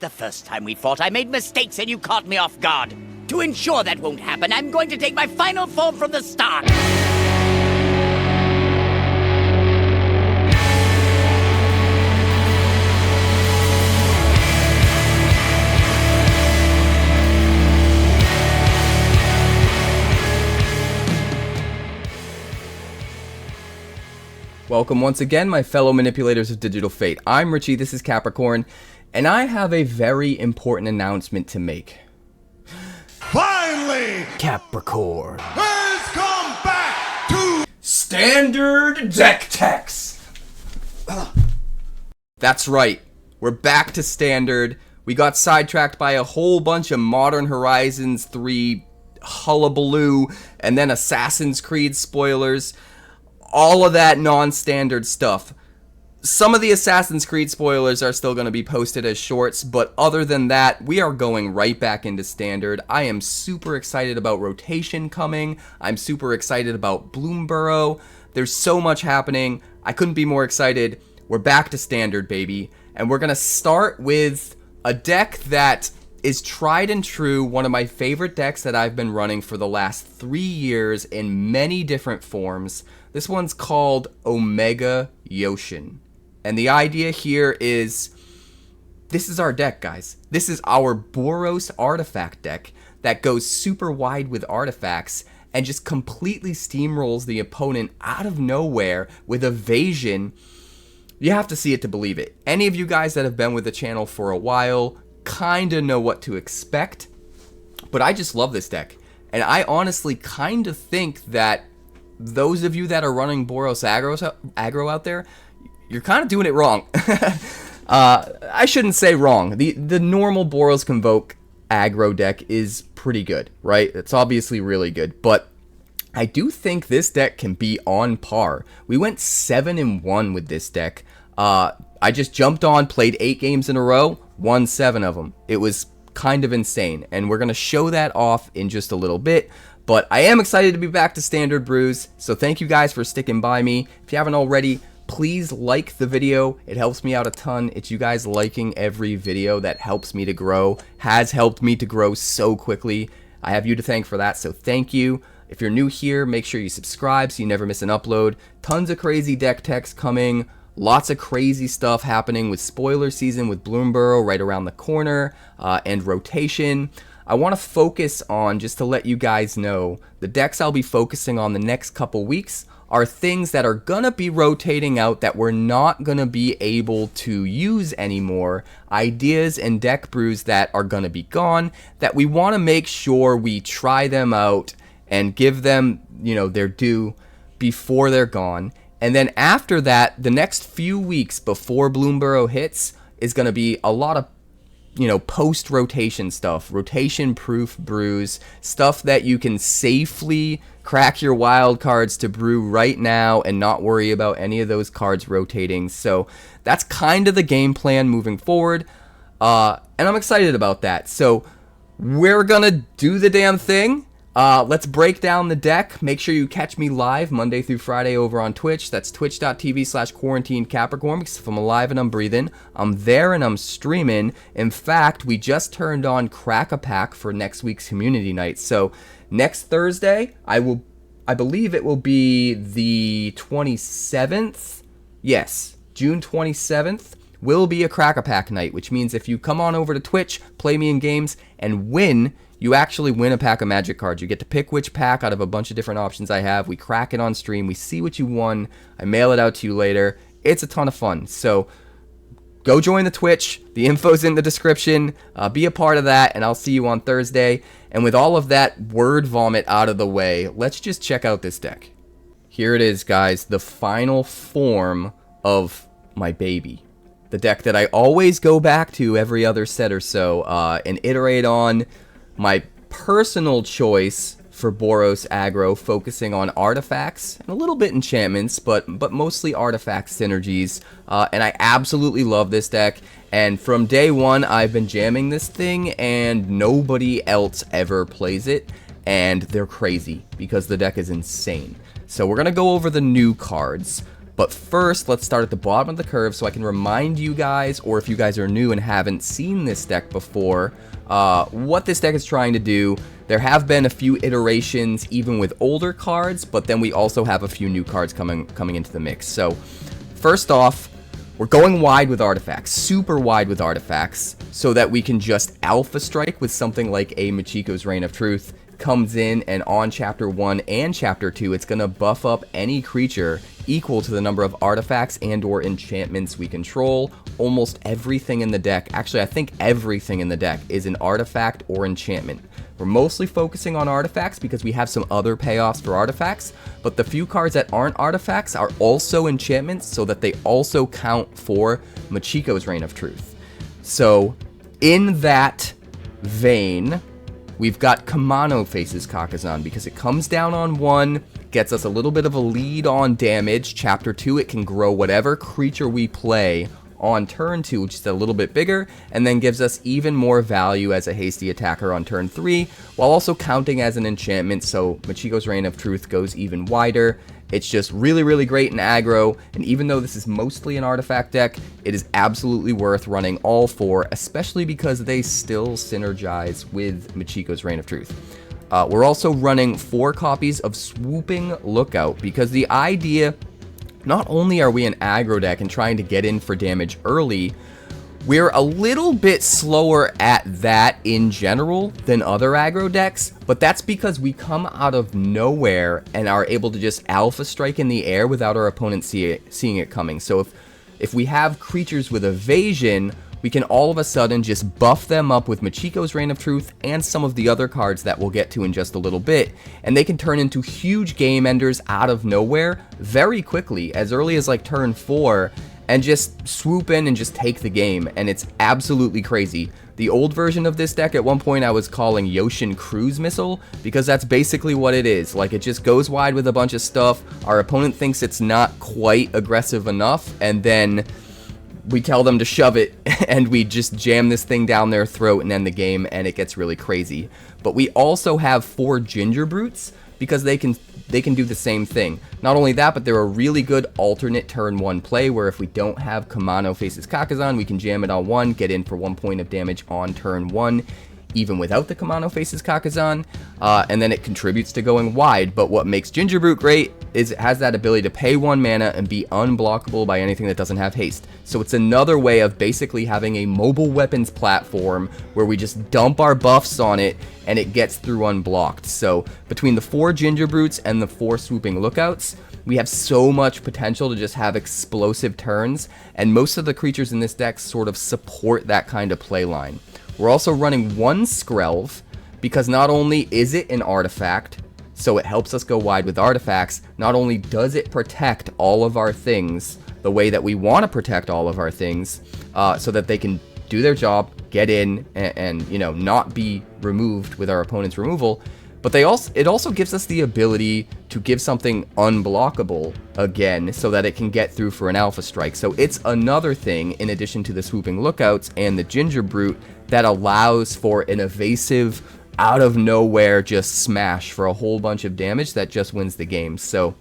The first time we fought, I made mistakes and you caught me off guard. To ensure that won't happen, I'm going to take my final form from the start. Welcome once again, my fellow manipulators of digital fate. I'm 𝑉𝑜𝑒, this is Capricorn, and I have a very important announcement to make. Finally! Capricorn Has come back to standard deck techs! That's right, we're back to standard. We got sidetracked by a whole bunch of Modern Horizons 3 hullabaloo, and then Assassin's Creed spoilers. All of that non-standard stuff. Some of the Assassin's Creed spoilers are still going to be posted as shorts, but other than that, we are going right back into standard. I am super excited about rotation coming. I'm super excited about Bloomburrow. There's so much happening. I couldn't be more excited. We're back to standard, baby. And we're going to start with a deck that is tried and true, one of my favorite decks that I've been running for the last 3 years in many different forms. This one's called 𝑜𝑚𝑒GA. And the idea here is, this is our deck, guys. This is our Boros artifact deck that goes super wide with artifacts and just completely steamrolls the opponent out of nowhere with evasion. You have to see it to believe it. Any of you guys that have been with the channel for a while kinda know what to expect, but I just love this deck. And I honestly kinda think that those of you that are running Boros aggro out there, you're kind of doing it wrong. I shouldn't say wrong. The normal Boros Convoke aggro deck is pretty good, right? It's obviously really good, but I do think this deck can be on par. We went 7-1 with this deck. I just jumped on, played 8 games in a row, won 7 of them. It was kind of insane, and we're going to show that off in just a little bit. But I am excited to be back to standard brews, so thank you guys for sticking by me. If you haven't already, please like the video. It helps me out a ton. It's you guys liking every video that helps me to grow, has helped me to grow so quickly. I have you to thank for that, so thank you. If you're new here, make sure you subscribe so you never miss an upload. Tons of crazy deck techs coming. Lots of crazy stuff happening with spoiler season with Bloomburrow right around the corner, and rotation. I want to focus on, just to let you guys know, the decks I'll be focusing on the next couple weeks are things that are going to be rotating out that we're not going to be able to use anymore. Ideas and deck brews that are going to be gone, that we want to make sure we try them out and give them, you know, their due before they're gone. And then after that, the next few weeks before Bloomburrow hits is going to be a lot of, you know, post-rotation stuff, rotation-proof brews, stuff that you can safely crack your wild cards to brew right now and not worry about any of those cards rotating. So that's kind of the game plan moving forward, and I'm excited about that. So we're gonna do the damn thing. Let's break down the deck. Make sure you catch me live Monday through Friday over on Twitch. That's twitch.tv/QuarantineCapricorn, because if I'm alive and I'm breathing, I'm there and I'm streaming. In fact, we just turned on Crack a Pack for next week's community night. So next Thursday, I believe it will be the 27th. Yes, June 27th will be a Crack a Pack night, which means if you come on over to Twitch, play me in games, and win, you actually win a pack of Magic cards. You get to pick which pack out of a bunch of different options I have. We crack it on stream. We see what you won. I mail it out to you later. It's a ton of fun. So go join the Twitch. The info's in the description. Be a part of that, and I'll see you on Thursday. And with all of that word vomit out of the way, let's just check out this deck. Here it is, guys. The final form of my baby. The deck that I always go back to every other set or so and iterate on. My personal choice for Boros aggro, focusing on artifacts and a little bit enchantments, but mostly artifact synergies. And I absolutely love this deck. And from day one, I've been jamming this thing, and nobody else ever plays it. And they're crazy because the deck is insane. So we're gonna go over the new cards. But first, let's start at the bottom of the curve so I can remind you guys, or if you guys are new and haven't seen this deck before, what this deck is trying to do. There have been a few iterations even with older cards, but then we also have a few new cards coming into the mix. So first off, we're going wide with artifacts, super wide with artifacts, so that we can just alpha strike with something like a Machiko's Reign of Truth. Comes in, and on chapter 1 and chapter 2, it's going to buff up any creature equal to the number of artifacts and or enchantments we control. Almost everything in the deck, actually I think everything in the deck, is an artifact or enchantment. We're mostly focusing on artifacts because we have some other payoffs for artifacts, but the few cards that aren't artifacts are also enchantments, so that they also count for Machiko's Reign of Truth. So in that vein, we've got Kumano faces Kakkazan because it comes down on 1, gets us a little bit of a lead on damage. Chapter 2, it can grow whatever creature we play on turn 2, which is a little bit bigger, and then gives us even more value as a hasty attacker on turn 3, while also counting as an enchantment, so Machiko's Reign of Truth goes even wider. It's just really, really great in aggro, and even though this is mostly an artifact deck, it is absolutely worth running all 4, especially because they still synergize with Machiko's Reign of Truth. We're also running 4 copies of Swooping Lookout, because the idea, not only are we an aggro deck and trying to get in for damage early, we're a little bit slower at that in general than other aggro decks, but that's because we come out of nowhere and are able to just alpha strike in the air without our opponent seeing it coming. So if we have creatures with evasion, we can all of a sudden just buff them up with Machiko's Reign of Truth and some of the other cards that we'll get to in just a little bit, and they can turn into huge game enders out of nowhere very quickly, as early as like turn 4, and just swoop in and just take the game, and it's absolutely crazy. The old version of this deck, at one point I was calling Yotian Cruise Missile, because that's basically what it is. Like, it just goes wide with a bunch of stuff, our opponent thinks it's not quite aggressive enough, and then we tell them to shove it, and we just jam this thing down their throat and end the game, and it gets really crazy. But we also have 4 Gingerbrutes, because they can do the same thing. Not only that, but they're a really good alternate turn 1 play, where if we don't have Kumano faces Kakkazan, we can jam it on 1, get in for 1 point of damage on turn 1, even without the Kumano faces Kakkazan, and then it contributes to going wide. But what makes Gingerbrute great is it has that ability to pay 1 mana and be unblockable by anything that doesn't have haste. So it's another way of basically having a mobile weapons platform where we just dump our buffs on it and it gets through unblocked. So between the 4 Gingerbrutes and the 4 Swooping Lookouts, we have so much potential to just have explosive turns, and most of the creatures in this deck sort of support that kind of play line. We're also running 1 Skrelv, because not only is it an artifact, so it helps us go wide with artifacts, not only does it protect all of our things the way that we want to protect all of our things, so that they can do their job, get in, and you know, not be removed with our opponent's removal, but it also gives us the ability to give something unblockable again, so that it can get through for an alpha strike. So it's another thing, in addition to the Swooping Lookouts and the Gingerbrute, that allows for an evasive, out of nowhere just smash for a whole bunch of damage that just wins the game. So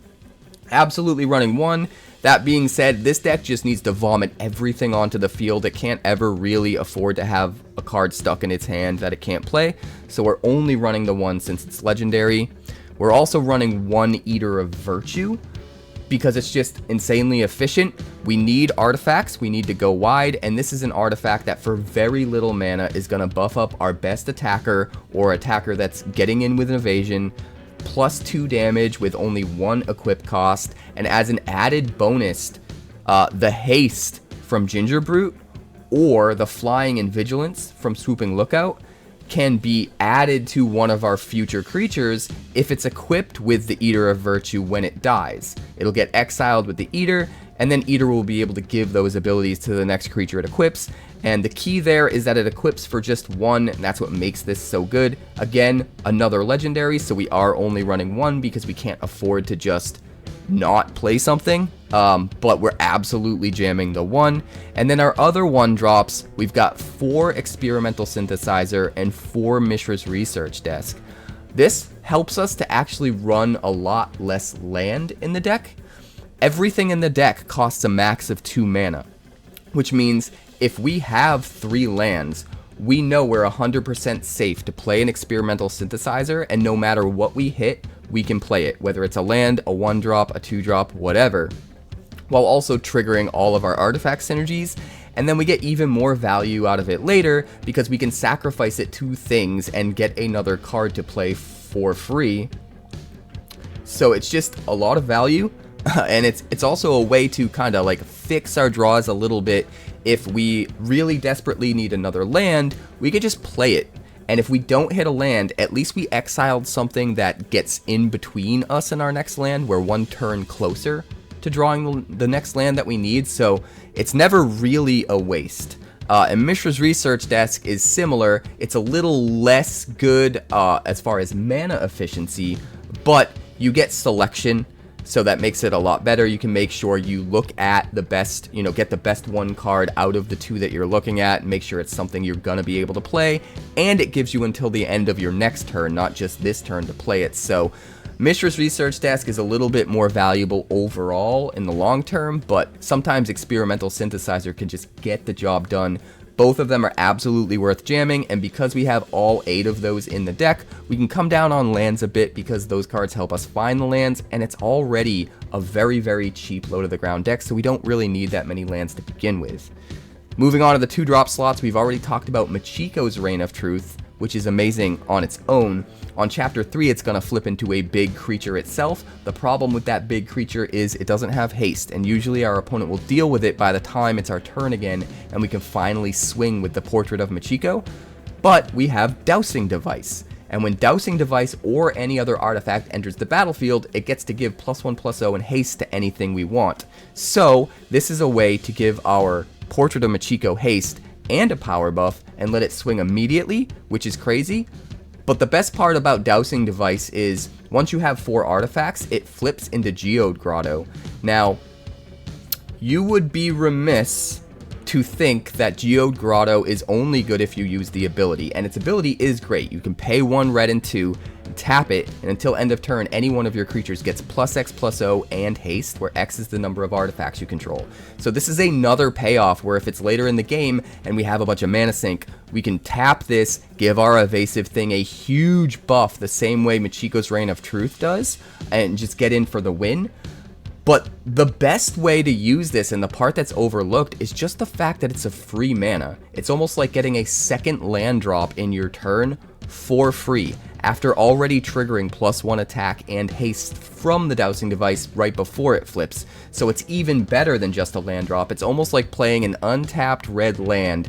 absolutely running 1. That being said, this deck just needs to vomit everything onto the field. It can't ever really afford to have a card stuck in its hand that it can't play, so we're only running the 1 since it's legendary. We're also running 1 Eater of Virtue, because it's just insanely efficient. We need artifacts, we need to go wide, and this is an artifact that for very little mana is going to buff up our best attacker, or attacker that's getting in with an evasion, plus 2 damage with only 1 equip cost, and as an added bonus, the haste from Gingerbrute or the flying and vigilance from Swooping Lookout can be added to one of our future creatures if it's equipped with the Eater of Virtue when it dies. It'll get exiled with the Eater, and then Eater will be able to give those abilities to the next creature it equips, and the key there is that it equips for just 1, and that's what makes this so good. Again, another legendary, so we are only running 1 because we can't afford to just not play something, but we're absolutely jamming the 1. And then our other 1 drops, we've got 4 Experimental Synthesizer and 4 Mishra's Research Desk. This helps us to actually run a lot less land in the deck, everything in the deck costs a max of 2 mana, which means if we have 3 lands, we know we're 100% safe to play an Experimental Synthesizer, and no matter what we hit, we can play it, whether it's a land, a 1-drop, a 2-drop, whatever, while also triggering all of our artifact synergies. And then we get even more value out of it later because we can sacrifice it to things and get another card to play for free. So it's just a lot of value, and it's also a way to kind of like fix our draws a little bit. If we really desperately need another land, we could just play it. And if we don't hit a land, at least we exiled something that gets in between us and our next land. We're 1 turn closer to drawing the next land that we need, so it's never really a waste. And Mishra's Research Desk is similar. It's a little less good as far as mana efficiency, but you get selection, so that makes it a lot better. You can make sure you look at the best, get the best 1 card out of the 2 that you're looking at, and make sure it's something you're gonna be able to play, and it gives you until the end of your next turn, not just this turn to play it. So Mishra's Research Desk is a little bit more valuable overall in the long term, but sometimes Experimental Synthesizer can just get the job done. Both of them are absolutely worth jamming, and because we have all 8 of those in the deck, we can come down on lands a bit because those cards help us find the lands, and it's already a very, very cheap low to the ground deck, so we don't really need that many lands to begin with. Moving on to the 2-drop slots, we've already talked about Michiko's Reign of Truth, which is amazing on its own. On Chapter 3, it's going to flip into a big creature itself. The problem with that big creature is it doesn't have haste, and usually our opponent will deal with it by the time it's our turn again, and we can finally swing with the Portrait of Michiko. But we have Dowsing Device, and when Dowsing Device or any other artifact enters the battlefield, it gets to give +1/+0 and haste to anything we want. So this is a way to give our Portrait of Michiko haste and a power buff and let it swing immediately, which is crazy. But the best part about Dowsing Device is once you have 4 artifacts, it flips into Geode Grotto. Now, you would be remiss to think that Geode Grotto is only good if you use the ability, and its ability is great. You can pay 1 red and 2, tap it, and until end of turn, any one of your creatures gets +X/+0 and haste, where X is the number of artifacts you control. So this is another payoff where if it's later in the game and we have a bunch of mana sink, we can tap this, give our evasive thing a huge buff the same way Michiko's Reign of Truth does, and just get in for the win. But the best way to use this, and the part that's overlooked, is just the fact that it's a free mana. It's almost like getting a second land drop in your turn for free, after already triggering +1 attack and haste from the Dowsing Device right before it flips. So it's even better than just a land drop. It's almost like playing an untapped red land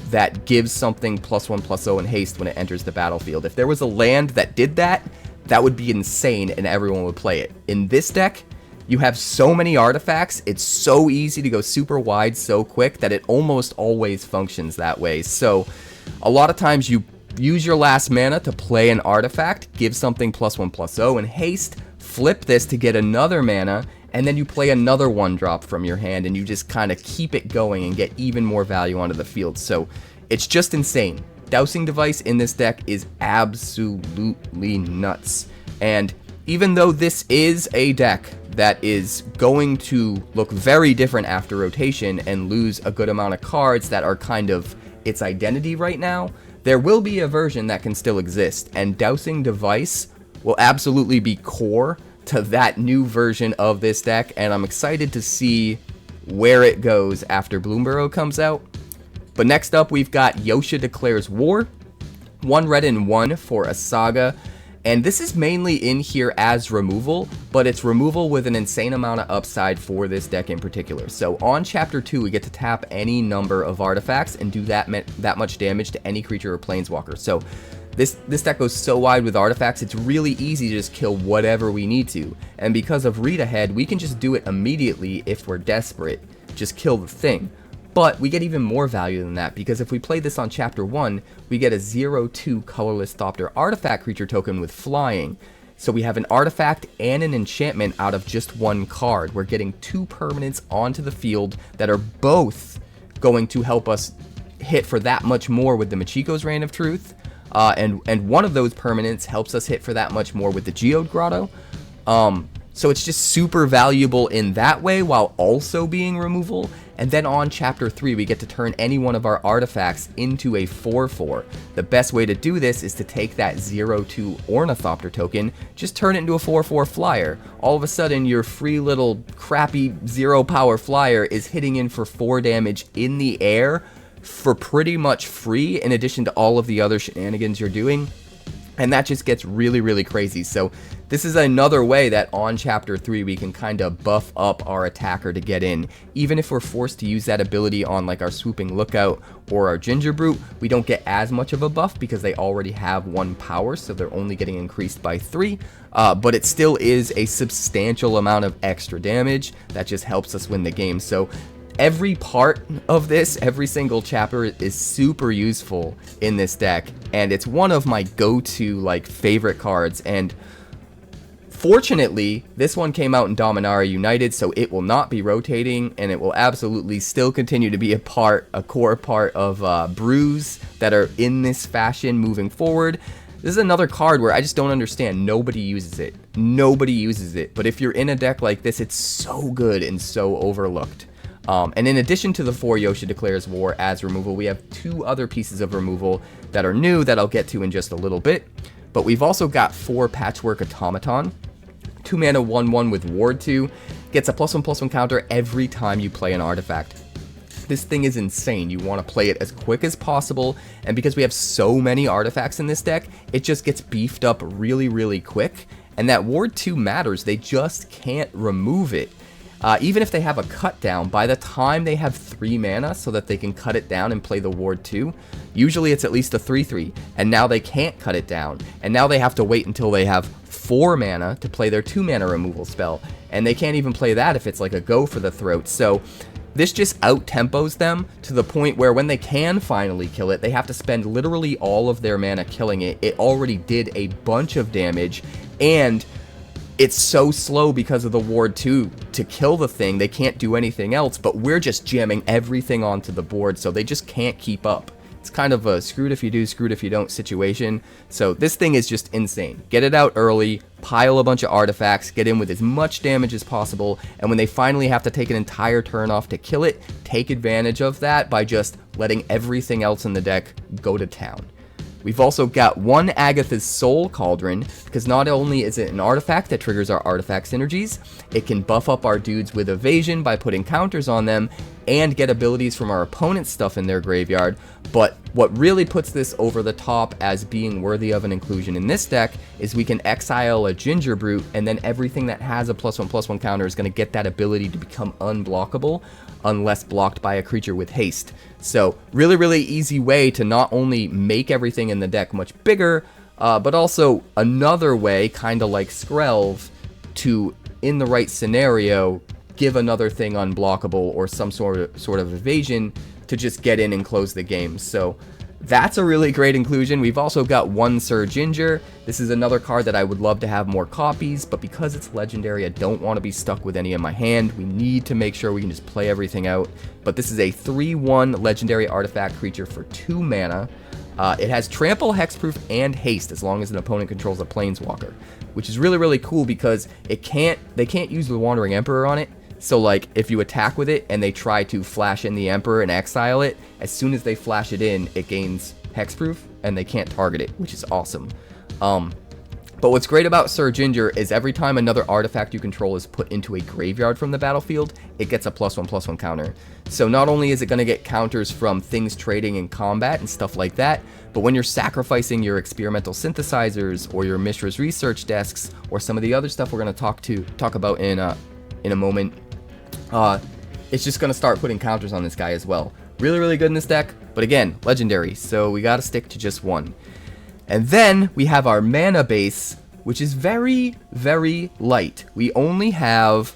that gives something +1/+0 and haste when it enters the battlefield. If there was a land that did that, that would be insane and everyone would play it. In this deck, you have so many artifacts, it's so easy to go super wide so quick that it almost always functions that way. So a lot of times you use your last mana to play an artifact, give something +1/+0 and haste, flip this to get another mana, and then you play another 1-drop from your hand, and you just kind of keep it going and get even more value onto the field. So it's just insane. Dowsing Device in this deck is absolutely nuts. And even though this is a deck that is going to look very different after rotation and lose a good amount of cards that are kind of its identity right now, there will be a version that can still exist, and Dowsing Device will absolutely be core to that new version of this deck, and I'm excited to see where it goes after Bloomburrow comes out. But next up, we've got Yotia Declares War, 1 red and 1 for a saga. And this is mainly in here as removal, but it's removal with an insane amount of upside for this deck in particular. So on Chapter 2, we get to tap any number of artifacts and do that much damage to any creature or planeswalker. So this deck goes so wide with artifacts, it's really easy to just kill whatever we need to. And because of Read Ahead, we can just do it immediately if we're desperate. Just kill the thing. But we get even more value than that, because if we play this on Chapter 1, we get a 0/2 colorless Thopter artifact creature token with flying. So we have an artifact and an enchantment out of just 1 card. We're getting 2 permanents onto the field that are both going to help us hit for that much more with the Michiko's Reign of Truth. And one of those permanents helps us hit for that much more with the Geode Grotto. So it's just super valuable in that way while also being removal. And then on chapter 3, we get to turn any one of our artifacts into a 4/4. The best way to do this is to take that 0/2 Ornithopter token, just turn it into a 4/4 flyer. All of a sudden, your free little crappy 0 power flyer is hitting in for 4 damage in the air for pretty much free, in addition to all of the other shenanigans you're doing. And that just gets really, really crazy. So this is another way that on chapter 3 we can kind of buff up our attacker to get in. Even if we're forced to use that ability on like our Swooping Lookout or our Gingerbrute, we don't get as much of a buff because they already have 1 power, so they're only getting increased by 3. But it still is a substantial amount of extra damage that just helps us win the game. So every part of this, every single chapter is super useful in this deck, and it's one of my go-to like favorite cards. And fortunately, this one came out in Dominaria United, so it will not be rotating, and it will absolutely still continue to be a core part of brews that are in this fashion moving forward. This is another card where I just don't understand. Nobody uses it. Nobody uses it. But if you're in a deck like this, it's so good and so overlooked. And in addition to the 4 Yotia Declares War as removal, we have 2 other pieces of removal that are new that I'll get to in just a little bit. But we've also got 4 Patchwork Automaton. 2 mana 1/1 with Ward 2. Gets a +1/+1 counter every time you play an artifact. This thing is insane. You want to play it as quick as possible, and because we have so many artifacts in this deck, it just gets beefed up really, really quick. And that Ward 2 matters. They just can't remove it. Even if they have a cut down, by the time they have 3 mana so that they can cut it down and play the Ward 2, usually it's at least a 3/3, and now they can't cut it down, and now they have to wait until they have 4 mana to play their 2 mana removal spell, and they can't even play that if it's like a go for the throat. So this just out-tempos them to the point where when they can finally kill it, they have to spend literally all of their mana killing it. It already did a bunch of damage, and it's so slow because of the Ward 2 to kill the thing. They can't do anything else, but we're just jamming everything onto the board, so they just can't keep up. It's kind of a screwed if you do, screwed if you don't situation. So this thing is just insane. Get it out early, pile a bunch of artifacts, get in with as much damage as possible, and when they finally have to take an entire turn off to kill it, take advantage of that by just letting everything else in the deck go to town. We've also got 1 Agatha's Soul Cauldron, because not only is it an artifact that triggers our artifact synergies, it can buff up our dudes with evasion by putting counters on them, and get abilities from our opponent's stuff in their graveyard. But what really puts this over the top as being worthy of an inclusion in this deck is we can exile a Gingerbrute, and then everything that has a +1/+1 counter is going to get that ability to become unblockable unless blocked by a creature with haste. So really, really easy way to not only make everything in the deck much bigger, but also another way, kind of like Skrelv, to, in the right scenario, give another thing unblockable or some sort of evasion to just get in and close the game. So that's a really great inclusion. We've also got 1 Sir Ginger. This is another card that I would love to have more copies, but because it's legendary, I don't want to be stuck with any in my hand. We need to make sure we can just play everything out. But this is a 3/1 legendary artifact creature for 2 mana. It has trample, hexproof, and haste as long as an opponent controls a planeswalker, which is really, really cool because they can't use the Wandering Emperor on it. So like if you attack with it and they try to flash in the Emperor and exile it, as soon as they flash it in, it gains hexproof and they can't target it, which is awesome. But what's great about Sir Ginger is every time another artifact you control is put into a graveyard from the battlefield, it gets a +1/+1 counter. So not only is it going to get counters from things trading in combat and stuff like that, but when you're sacrificing your experimental synthesizers or your Mishra's research desks or some of the other stuff we're going to talk about in a moment, it's just going to start putting counters on this guy as well. Really, really good in this deck, but again, legendary, so we got to stick to just 1. And then we have our mana base, which is very, very light. We only have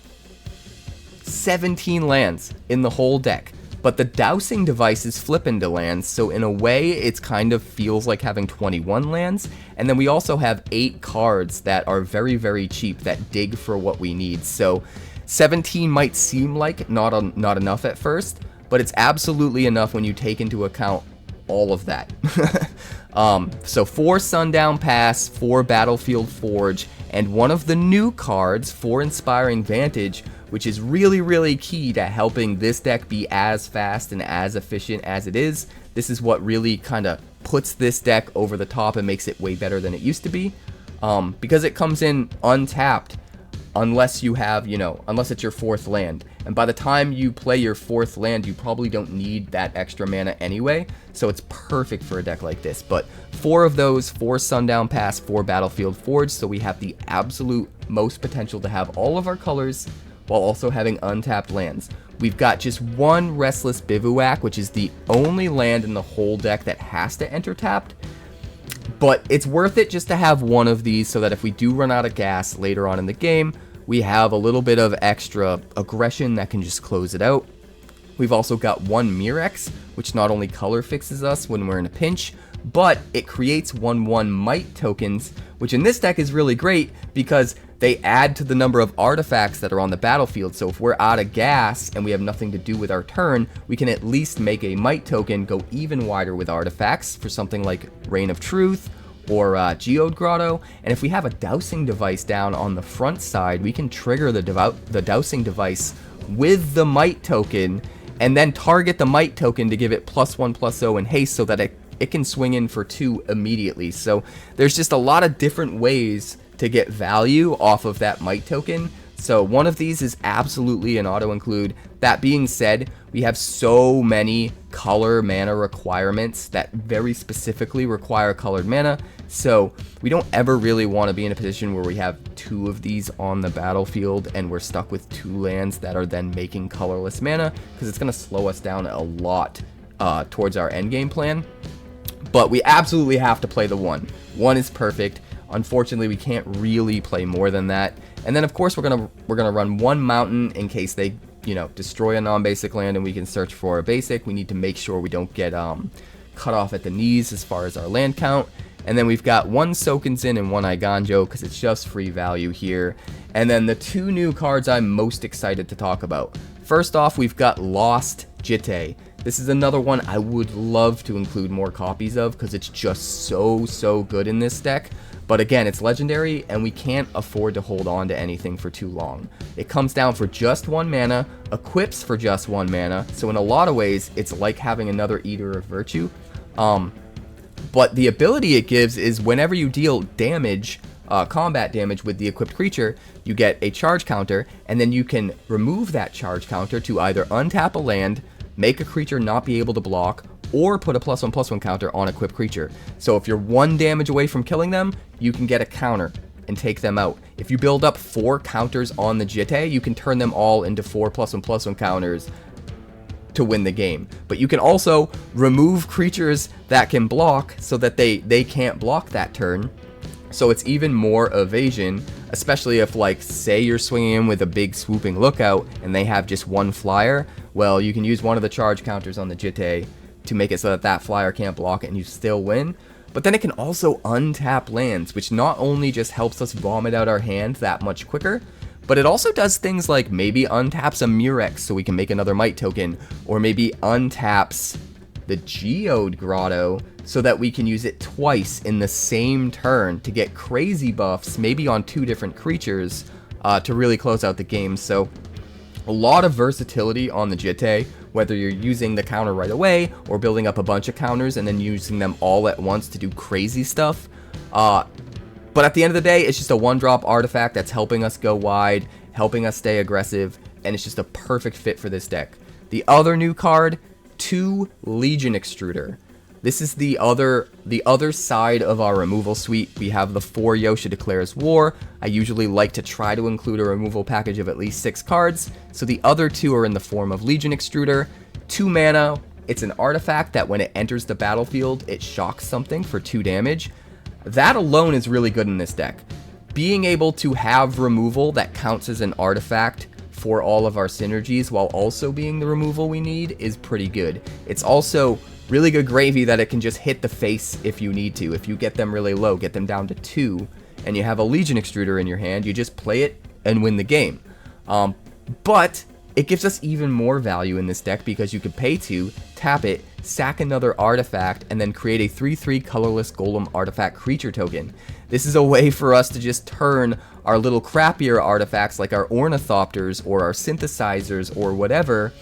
17 lands in the whole deck, but the Dowsing Device is flipping to lands, so in a way, it's kind of feels like having 21 lands. And then we also have 8 cards that are very, very cheap that dig for what we need. So 17 might seem like not enough at first, but it's absolutely enough when you take into account all of that. So 4 Sundown Pass, 4 Battlefield Forge, and one of the new cards for Inspiring Vantage, which is really, really key to helping this deck be as fast and as efficient as it is. This is what really kind of puts this deck over the top and makes it way better than it used to be, because it comes in untapped unless you have, unless it's your 4th land. And by the time you play your 4th land, you probably don't need that extra mana anyway, so it's perfect for a deck like this. But 4 of those, 4 Sundown Pass, 4 Battlefield Forge, so we have the absolute most potential to have all of our colors while also having untapped lands. We've got just 1 Restless Bivouac, which is the only land in the whole deck that has to enter tapped. But it's worth it just to have 1 of these so that if we do run out of gas later on in the game, we have a little bit of extra aggression that can just close it out. We've also got 1 Mirrex, which not only color fixes us when we're in a pinch, but it creates 1/1 might tokens, which in this deck is really great because they add to the number of artifacts that are on the battlefield. So if we're out of gas and we have nothing to do with our turn, we can at least make a might token go even wider with artifacts for something like Reign of Truth or Geode Grotto. And if we have a Dowsing Device down on the front side, we can trigger the Dowsing Device with the might token and then target the might token to give it +1/+0 and haste so that it can swing in for 2 immediately. So there's just a lot of different ways to get value off of that might token. So one of these is absolutely an auto include. That being said, we have so many color mana requirements that very specifically require colored mana. So we don't ever really want to be in a position where we have 2 of these on the battlefield and we're stuck with 2 lands that are then making colorless mana, because it's going to slow us down a lot towards our endgame plan. But we absolutely have to play the 1. 1 is perfect. Unfortunately, we can't really play more than that. And then of course we're gonna run 1 mountain in case they, destroy a non-basic land and we can search for a basic. We need to make sure we don't get cut off at the knees as far as our land count. And then we've got 1 Sokensin and 1 Eiganjo because it's just free value here. And then the 2 new cards I'm most excited to talk about. First off, we've got Lost Jitte. This is another one I would love to include more copies of because it's just so good in this deck. But again, it's legendary and we can't afford to hold on to anything for too long. It comes down for just 1 mana, equips for just 1 mana, so in a lot of ways, it's like having another Eater of Virtue. But the ability it gives is whenever you deal damage, combat damage with the equipped creature, you get a charge counter, and then you can remove that charge counter to either untap a land, make a creature not be able to block, or put a +1/+1 counter on equipped creature. So if you're 1 damage away from killing them, you can get a counter and take them out. If you build up 4 counters on the Jitte, you can turn them all into 4 +1/+1 counters to win the game. But you can also remove creatures that can block so that they can't block that turn. So it's even more evasion, especially if, like, say you're swinging in with a big Swooping Lookout and they have just 1 flyer. Well, you can use one of the charge counters on the Jitte to make it so that that flyer can't block it and you still win. But then it can also untap lands, which not only just helps us vomit out our hand that much quicker, but it also does things like maybe untaps a Mirrex so we can make another might token, or maybe untaps the Geode Grotto so that we can use it twice in the same turn to get crazy buffs, maybe on 2 different creatures, to really close out the game. So a lot of versatility on the Jitte, whether you're using the counter right away or building up a bunch of counters and then using them all at once to do crazy stuff. But at the end of the day, it's just a 1-drop artifact that's helping us go wide, helping us stay aggressive, and it's just a perfect fit for this deck. The other new card, 2 Legion Extruder. This is the other side of our removal suite. We have the 4 Yotia Declares War. I usually like to try to include a removal package of at least 6 cards, so the other 2 are in the form of Legion Extruder. 2 mana, it's an artifact that when it enters the battlefield, it shocks something for 2 damage. That alone is really good in this deck. Being able to have removal that counts as an artifact for all of our synergies while also being the removal we need is pretty good. It's also really good gravy that it can just hit the face if you need to. If you get them really low, get them down to 2, and you have a Legion Extruder in your hand, you just play it and win the game. But it gives us even more value in this deck because you could pay 2, tap it, sack another artifact, and then create a 3/3 colorless golem artifact creature token. This is a way for us to just turn our little crappier artifacts like our ornithopters or our synthesizers or whatever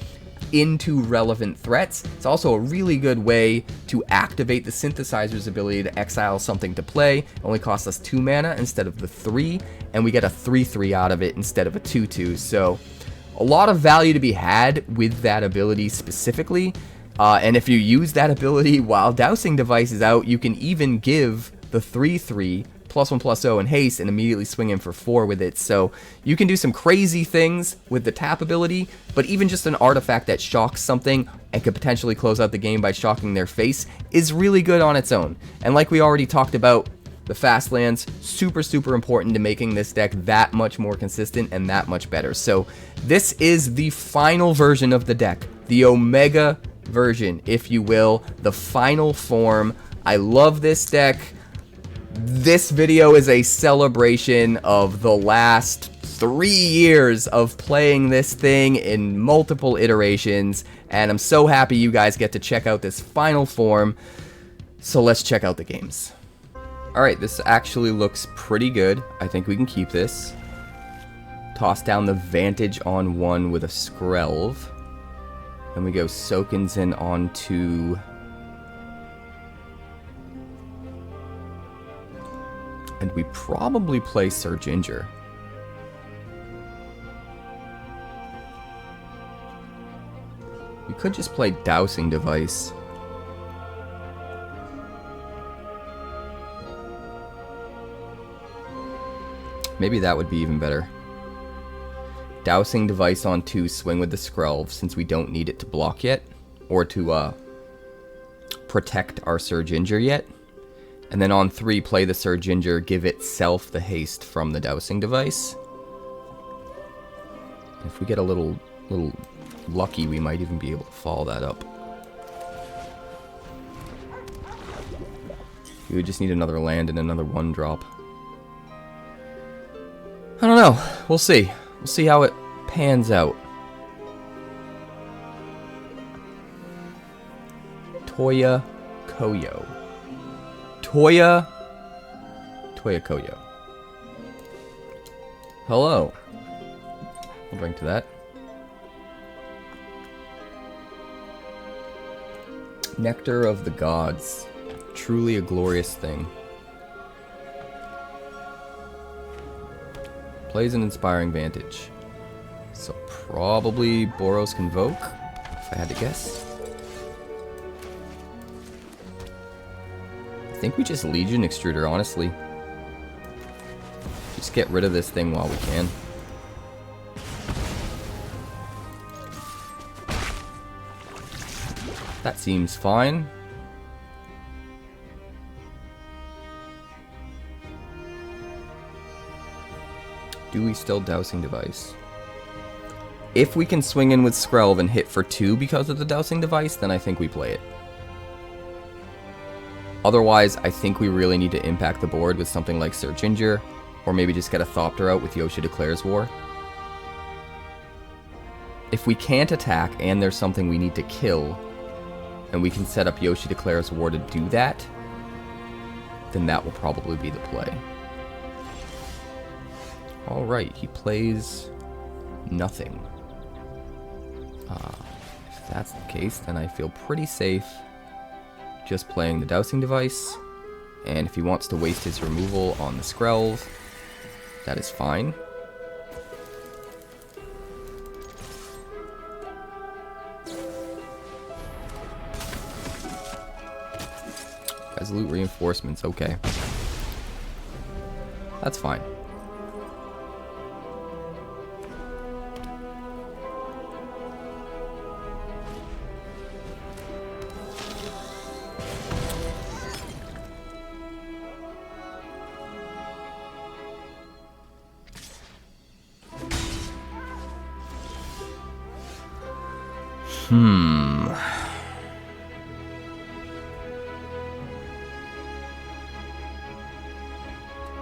into relevant threats. It's also a really good way to activate the synthesizer's ability to exile something to play. It only costs us 2 mana instead of the 3, and we get a 3/3 out of it instead of a 2/2. So a lot of value to be had with that ability specifically. And if you use that ability while Dowsing Device is out, you can even give the 3/3 +1/+0 and haste and immediately swing in for 4 with it. So you can do some crazy things with the tap ability, but even just an artifact that shocks something and could potentially close out the game by shocking their face is really good on its own. And like we already talked about, the fast lands, super important to making this deck that much more consistent and that much better. So this is the final version of the deck, the Omega version, if you will, the final form. I love this deck. This video is a celebration of the last 3 years of playing this thing in multiple iterations, and I'm so happy you guys get to check out this final form. So let's check out the games. Alright, this actually looks pretty good. I think we can keep this. Toss down the Vantage on 1 with a Skrelv. Then we go Sokenzen on 2. And we probably play Sir Ginger. We could just play Dowsing Device. Maybe that would be even better. Dowsing Device on 2, swing with the Skrelv, since we don't need it to block yet, or to protect our Sir Ginger yet. And then on 3, play the Sir Ginger, give itself the haste from the Dowsing Device. If we get a little lucky, we might even be able to follow that up. We would just need another land and another 1-drop. I don't know. We'll see. We'll see how it pans out. 𝑇𝑒𝑟𝑟𝑎𝑐ℎ. 𝑇𝑒𝑟𝑟𝑎𝑐ℎ. Hello. I'll drink to that. Nectar of the Gods. Truly a glorious thing. Plays an Inspiring Vantage. So probably 𝑉𝑜𝑟𝑜𝑠 Convoke, if I had to guess. I think we just Legion Extruder, honestly. Just get rid of this thing while we can. That seems fine. Do we still Dowsing Device? If we can swing in with Skrelv and hit for 2 because of the Dowsing Device, then I think we play it. Otherwise, I think we really need to impact the board with something like Sir Ginger, or maybe just get a 𝑇𝑒𝑟𝑟𝑎𝑐ℎ out with Yotia Declares War. If we can't attack and there's something we need to kill, and we can set up Yotia Declares War to do that, then that will probably be the play. Alright, he plays nothing. If that's the case, then I feel pretty safe just playing the Dowsing Device. And if he wants to waste his removal on the Skrelv, that is fine. Resolute Reinforcements, okay. That's fine.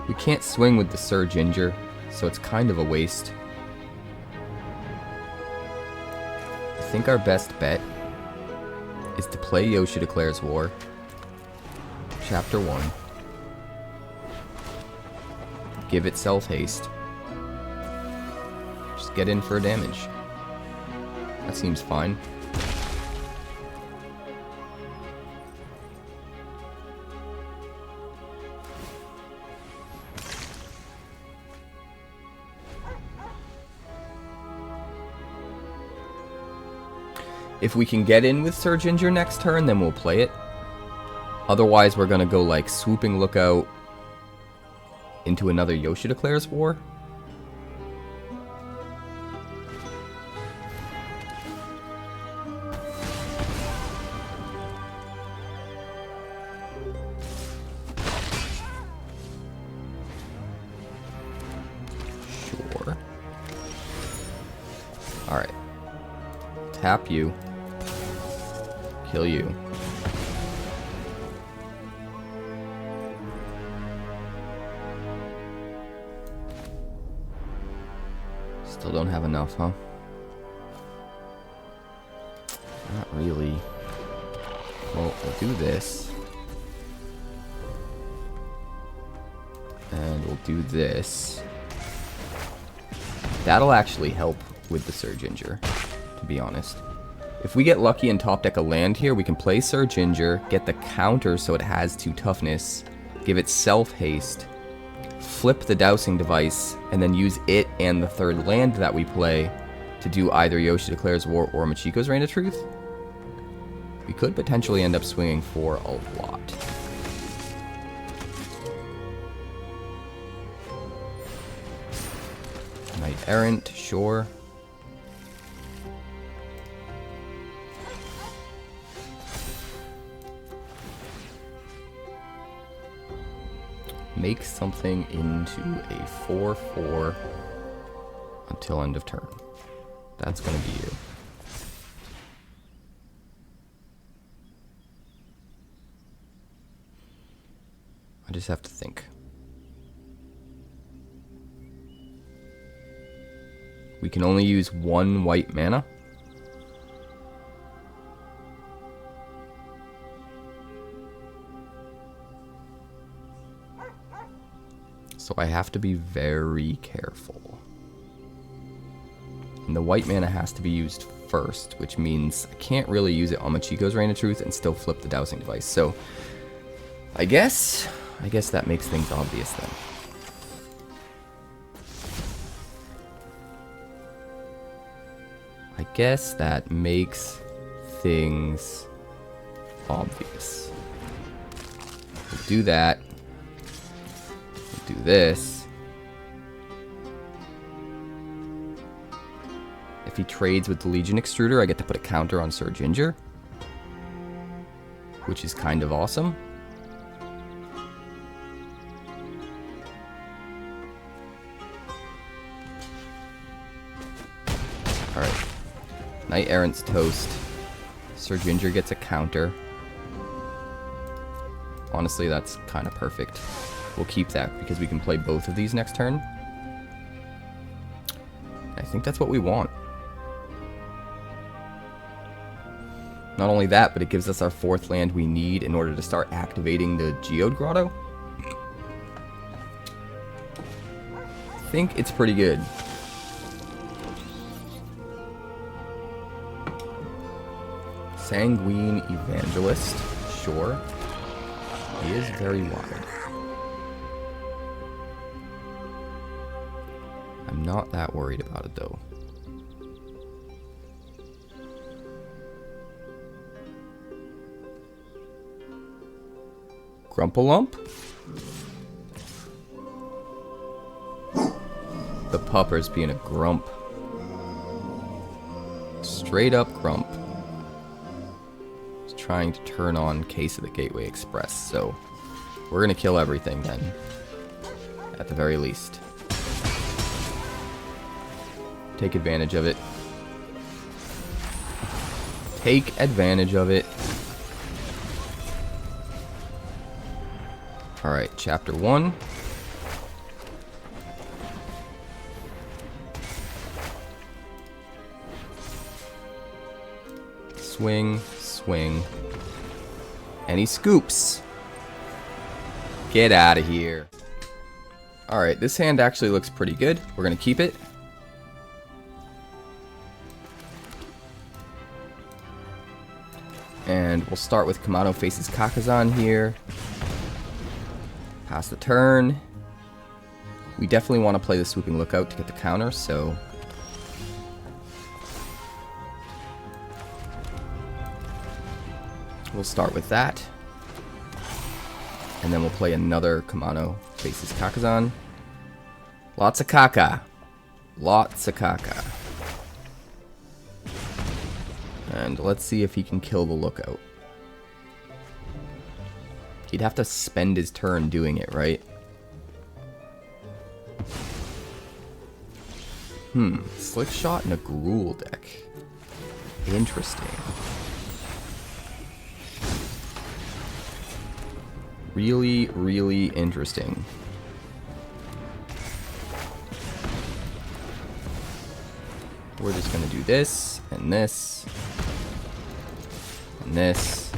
We can't swing with the Sir Ginger, so it's kind of a waste. I think our best bet is to play Yotia Declares War. Chapter 1. Give itself haste. Just get in for a damage. That seems fine. If we can get in with Sir Ginger next turn, then we'll play it. Otherwise, we're gonna go like Swooping Lookout into another Yotia Declares War. Sure. Alright. Tap you. Kill you. Still don't have enough, huh? Not really. Well, we'll do this. And we'll do this. That'll actually help with the Sir Ginger, to be honest. If we get lucky and top deck a land here, we can play Sir Ginger, get the counter so it has 2 toughness, give it self-haste, flip the Dowsing Device, and then use it and the 3rd land that we play to do either Yotia Declares War or Machiko's Reign of Truth. We could potentially end up swinging for a lot. Knight Errant, sure. Make something into a 4/4 until end of turn. That's going to be you. I just have to think. We can only use 1 white mana. So I have to be very careful. And the white mana has to be used first, which means I can't really use it on Machiko's Reign of Truth and still flip the Dowsing Device. So I guess that makes things obvious then. I guess that makes things obvious. We'll do that. Do this. If he trades with the Legion Extruder, I get to put a counter on Sir Ginger, which is kind of awesome. Alright. Knight Errant's toast. Sir Ginger gets a counter. Honestly, that's kind of perfect. We'll keep that because we can play both of these next turn. I think that's what we want. Not only that, but it gives us our 4th land we need in order to start activating the Geode Grotto. I think it's pretty good. Sanguine Evangelist, sure. He is very wide. I'm not that worried about it though. Grumpalump? The pupper's being a grump. Straight up grump. He's trying to turn on Case of the Gateway Express, so we're gonna kill everything then. At the very least. Take advantage of it. Take advantage of it. Alright, chapter 1. Swing, swing. And he scoops. Get out of here. Alright, this hand actually looks pretty good. We're going to keep it. And we'll start with Kumano faces Kakkazan here. Pass the turn. We definitely want to play the Swooping Lookout to get the counter, so... we'll start with that. And then we'll play another Kumano faces Kakkazan. Lots of Kaka. Lots of Kaka. And let's see if he can kill the Lookout. He'd have to spend his turn doing it, right? Slick Shot and a Gruul deck. Interesting. Really, really interesting. We're just gonna do this, and this, and this.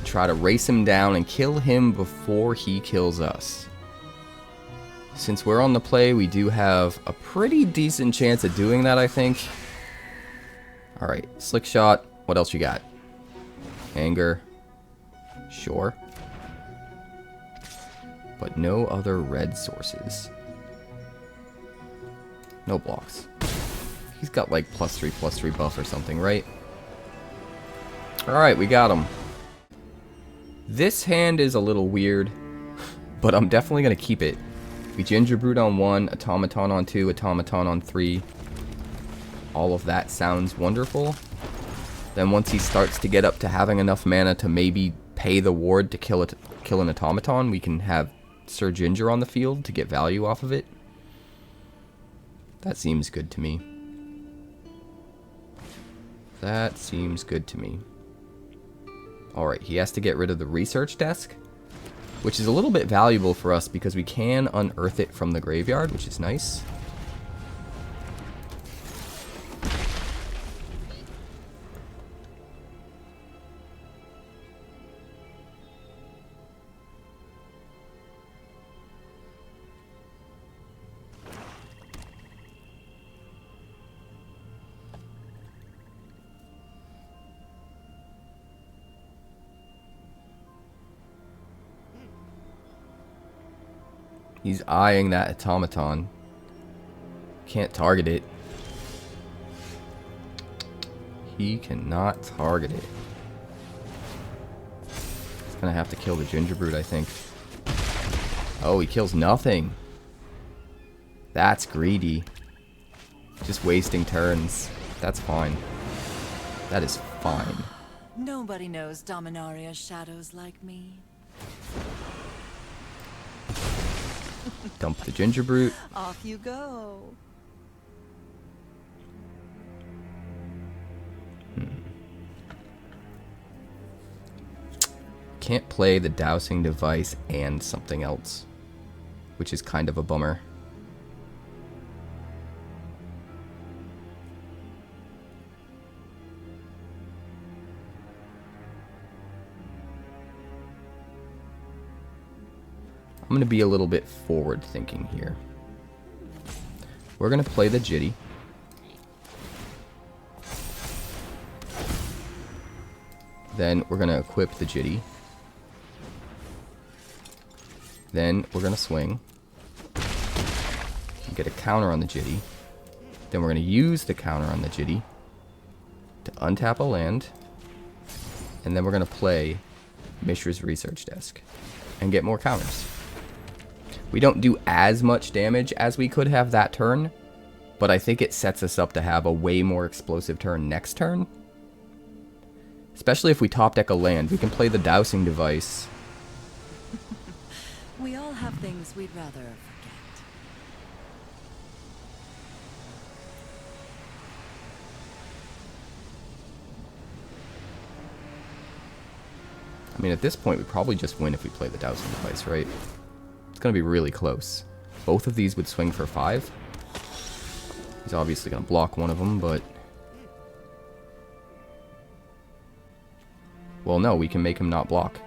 Try to race him down and kill him before he kills us. Since we're on the play, we do have a pretty decent chance of doing that, I think. Alright, Slick Shot. What else you got? Anger. Sure. But no other red sources. No blocks. He's got like +3/+3 buff or something, right? Alright, we got him. This hand is a little weird, but I'm definitely going to keep it. We Gingerbrute on 1, Automaton on 2, Automaton on 3. All of that sounds wonderful. Then once he starts to get up to having enough mana to maybe pay the ward to kill an Automaton, we can have Sir Ginger on the field to get value off of it. That seems good to me. That seems good to me. Alright, he has to get rid of the research desk, which is a little bit valuable for us because we can unearth it from the graveyard, which is nice. He's eyeing that Automaton. Can't target it. He cannot target it. He's gonna have to kill the Gingerbrute, I think. Oh, he kills nothing. That's greedy. Just wasting turns. That's fine. That is fine. Nobody knows Dominaria's shadows like me. Dump the Gingerbrute. Off you go. Can't play the Dowsing Device and something else, which is kind of a bummer. I'm going to be a little bit forward thinking here. We're going to play the Jitte. Then we're going to equip the Jitte. Then we're going to swing. And get a counter on the Jitte. Then we're going to use the counter on the Jitte to untap a land. And then we're going to play Mishra's Research Desk and get more counters. We don't do as much damage as we could have that turn, but I think it sets us up to have a way more explosive turn next turn. Especially if we top deck a land, we can play the Dowsing Device. We all have things we'd rather forget. I mean, at this point, we probably just win if we play the Dowsing Device, right? It's going to be really close. Both of these would swing for 5. He's obviously going to block one of them, but... Well, no, we can make him not block.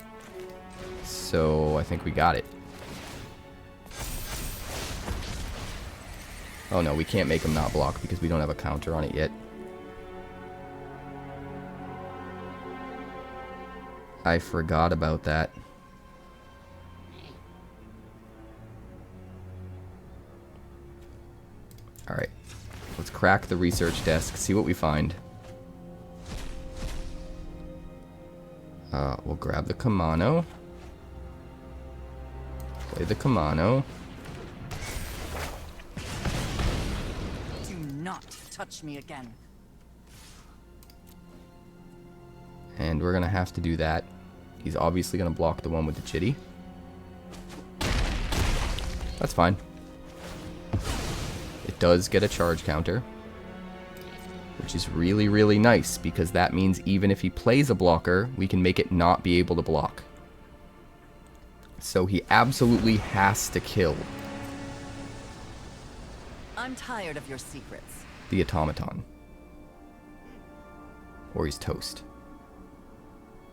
So I think we got it. Oh no, we can't make him not block because we don't have a counter on it yet. I forgot about that. Alright. Let's crack the research desk, see what we find. We'll grab the Kumano. Play the Kumano. Do not touch me again. And we're gonna have to do that. He's obviously gonna block the one with the Jitte. That's fine. It does get a charge counter, which is really, really nice, because that means even if he plays a blocker, we can make it not be able to block. So he absolutely has to kill I'm tired of your secrets. the Automaton. Or he's toast.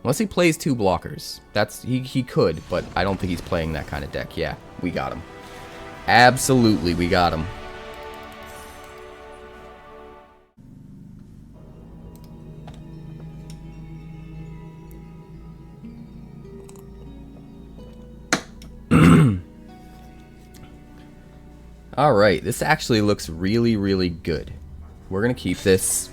Unless he plays 2 blockers. He could, but I don't think he's playing that kind of deck. Yeah, we got him. Absolutely, we got him. Alright, this actually looks really, really good. We're going to keep this.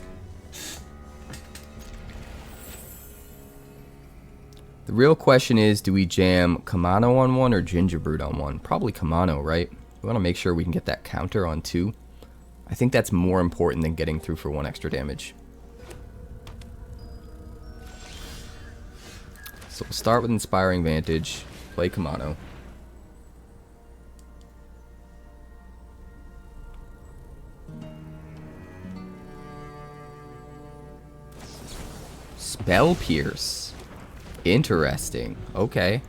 The real question is, do we jam Kumano on one or Gingerbrute on one? Probably Kumano, right? We want to make sure we can get that counter on 2. I think that's more important than getting through for 1 extra damage. So we'll start with Inspiring Vantage, play Kumano. Spell Pierce. Interesting. Okay.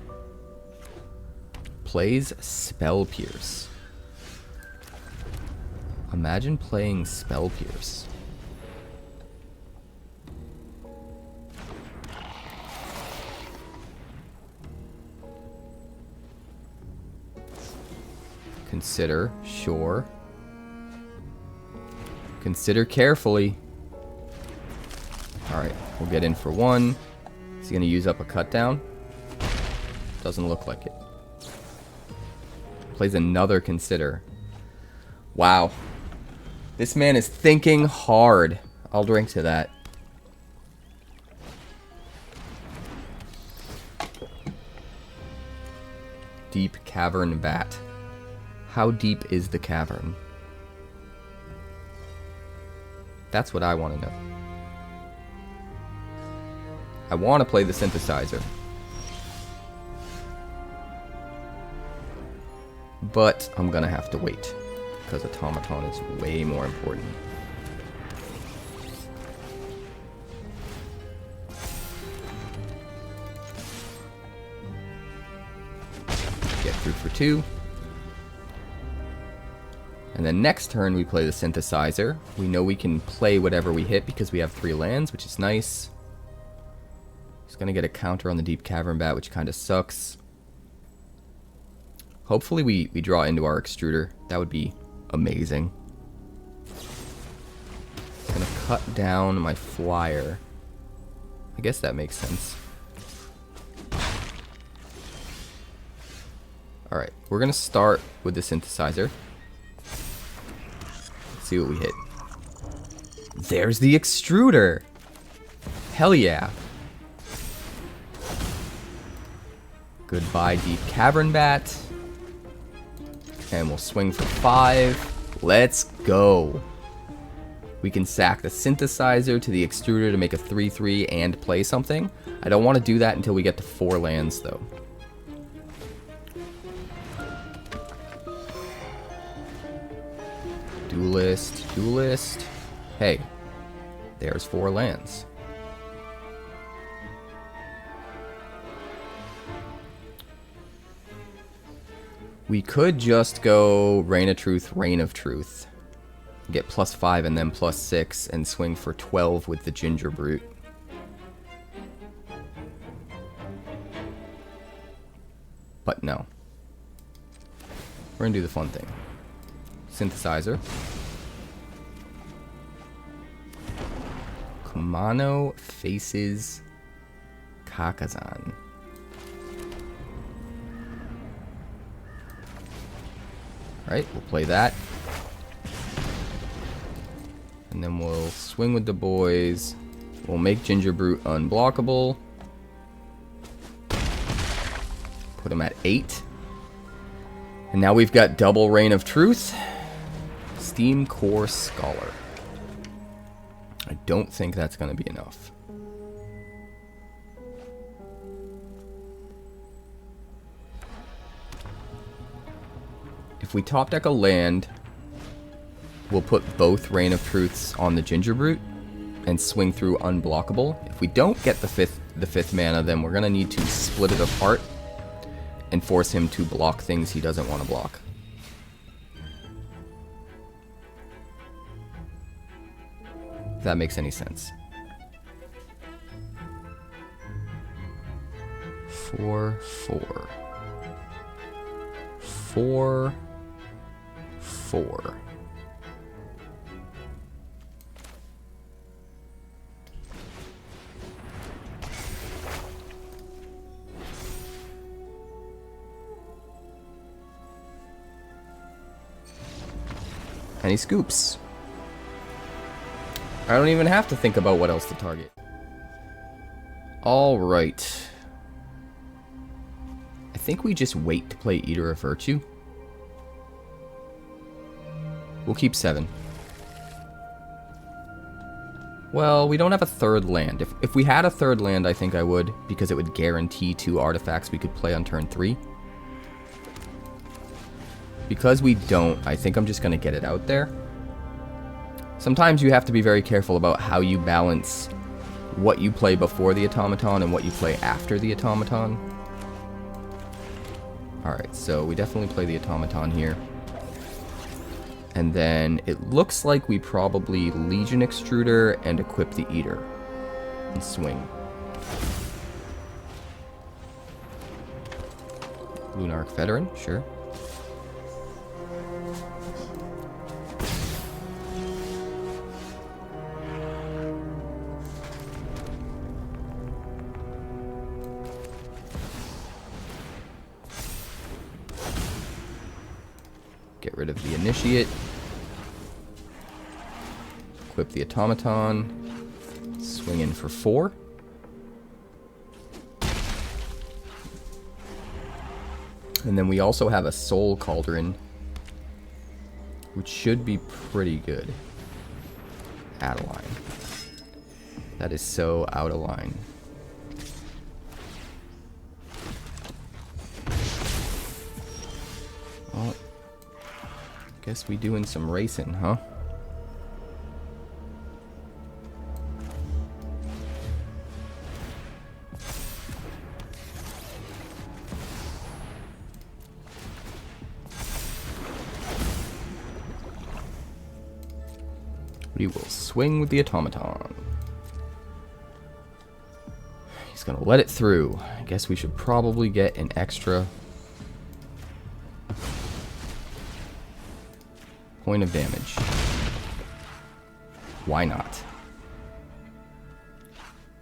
Plays Spell Pierce. Imagine playing Spell Pierce. Consider, sure. Consider carefully. Alright, we'll get in for 1. Is he going to use up a cut down? Doesn't look like it. Plays another consider. Wow. This man is thinking hard. I'll drink to that. Deep Cavern Bat. How deep is the cavern? That's what I want to know. I want to play the synthesizer. But I'm going to have to wait, because Automaton is way more important. Get through for 2. And then next turn we play the synthesizer. We know we can play whatever we hit because we have 3 lands, which is nice. He's going to get a counter on the Deep Cavern Bat, which kind of sucks. Hopefully we draw into our Extruder. That would be amazing. I'm going to cut down my flyer. I guess that makes sense. Alright, we're going to start with the synthesizer. Let's see what we hit. There's the Extruder! Hell yeah! Goodbye, Deep Cavern Bat. And we'll swing for 5. Let's go. We can sack the synthesizer to the Extruder to make a 3/3 and play something. I don't want to do that until we get to 4 lands, though. Duelist, Duelist. Hey, there's 4 lands. We could just go Reign of Truth, Reign of Truth. Get +5 and then +6 and swing for 12 with the Gingerbrute. no. We're gonna do the fun thing. Synthesizer. Kumano faces Kakkazan. Alright, we'll play that. And then we'll swing with the boys. We'll make Gingerbrute unblockable. Put him at 8. And now we've got double Reign of Truth. Steam Core Scholar. I don't think that's going to be enough. If we top deck a land, we'll put both Reign of Truths on the Gingerbrute and swing through unblockable. If we don't get the fifth mana, then we're going to need to split it apart and force him to block things he doesn't want to block. If that makes any sense. 4, 4. 4, 4. And he scoops. I don't even have to think about what else to target. Alright. I think we just wait to play Eater of Virtue. We'll keep 7. Well, we don't have a third land. If we had a third land, I think I would, because it would guarantee 2 artifacts we could play on turn 3. Because we don't, I think I'm just going to get it out there. Sometimes you have to be very careful about how you balance what you play before the automaton and what you play after the automaton. Alright, so we definitely play the automaton here. And then it looks like we probably Legion Extruder and equip the Eater. And swing. Lunarch Veteran, sure. Get rid of the Initiate. Equip the Automaton. Swing in for 4. And then we also have a Soul Cauldron, which should be pretty good. Out of line. That is so out of line. Well, guess we doing some racing, huh? We will swing with the automaton. He's gonna let it through. I guess we should probably get an extra point of damage. Why not?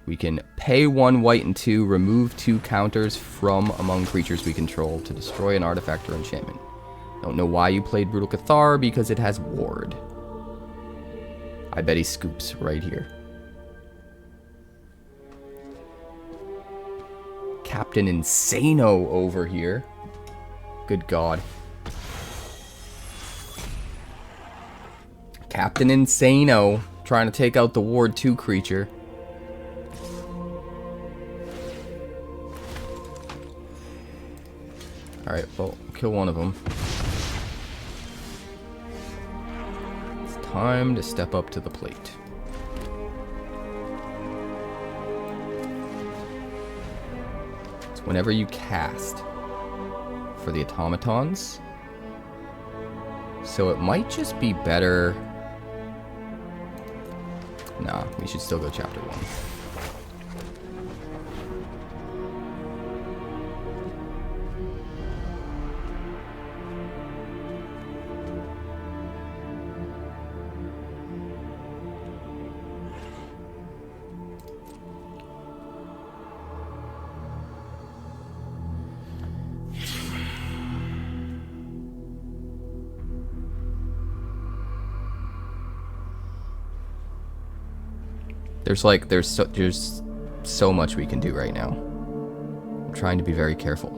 We can pay 1 white and 2, remove 2 counters from among creatures we control to destroy an artifact or enchantment. Don't know why you played Brutal Cathar, because it has ward. I bet he scoops right here. Captain Insano over here. Good God. Captain Insano trying to take out the Ward 2 creature. Alright, well, kill one of them. It's time to step up to the plate. It's whenever you cast for the automatons. So it might just be better. Nah, we should still go chapter 1. There's so much we can do right now. I'm trying to be very careful.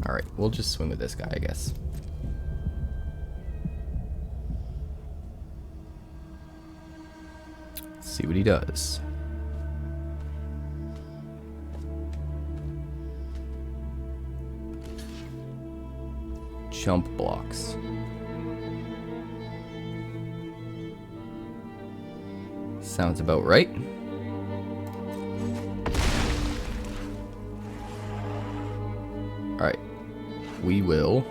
Alright, we'll just swing with this guy, I guess. Let's see what he does. Jump blocks. Sounds about right. Alright. We will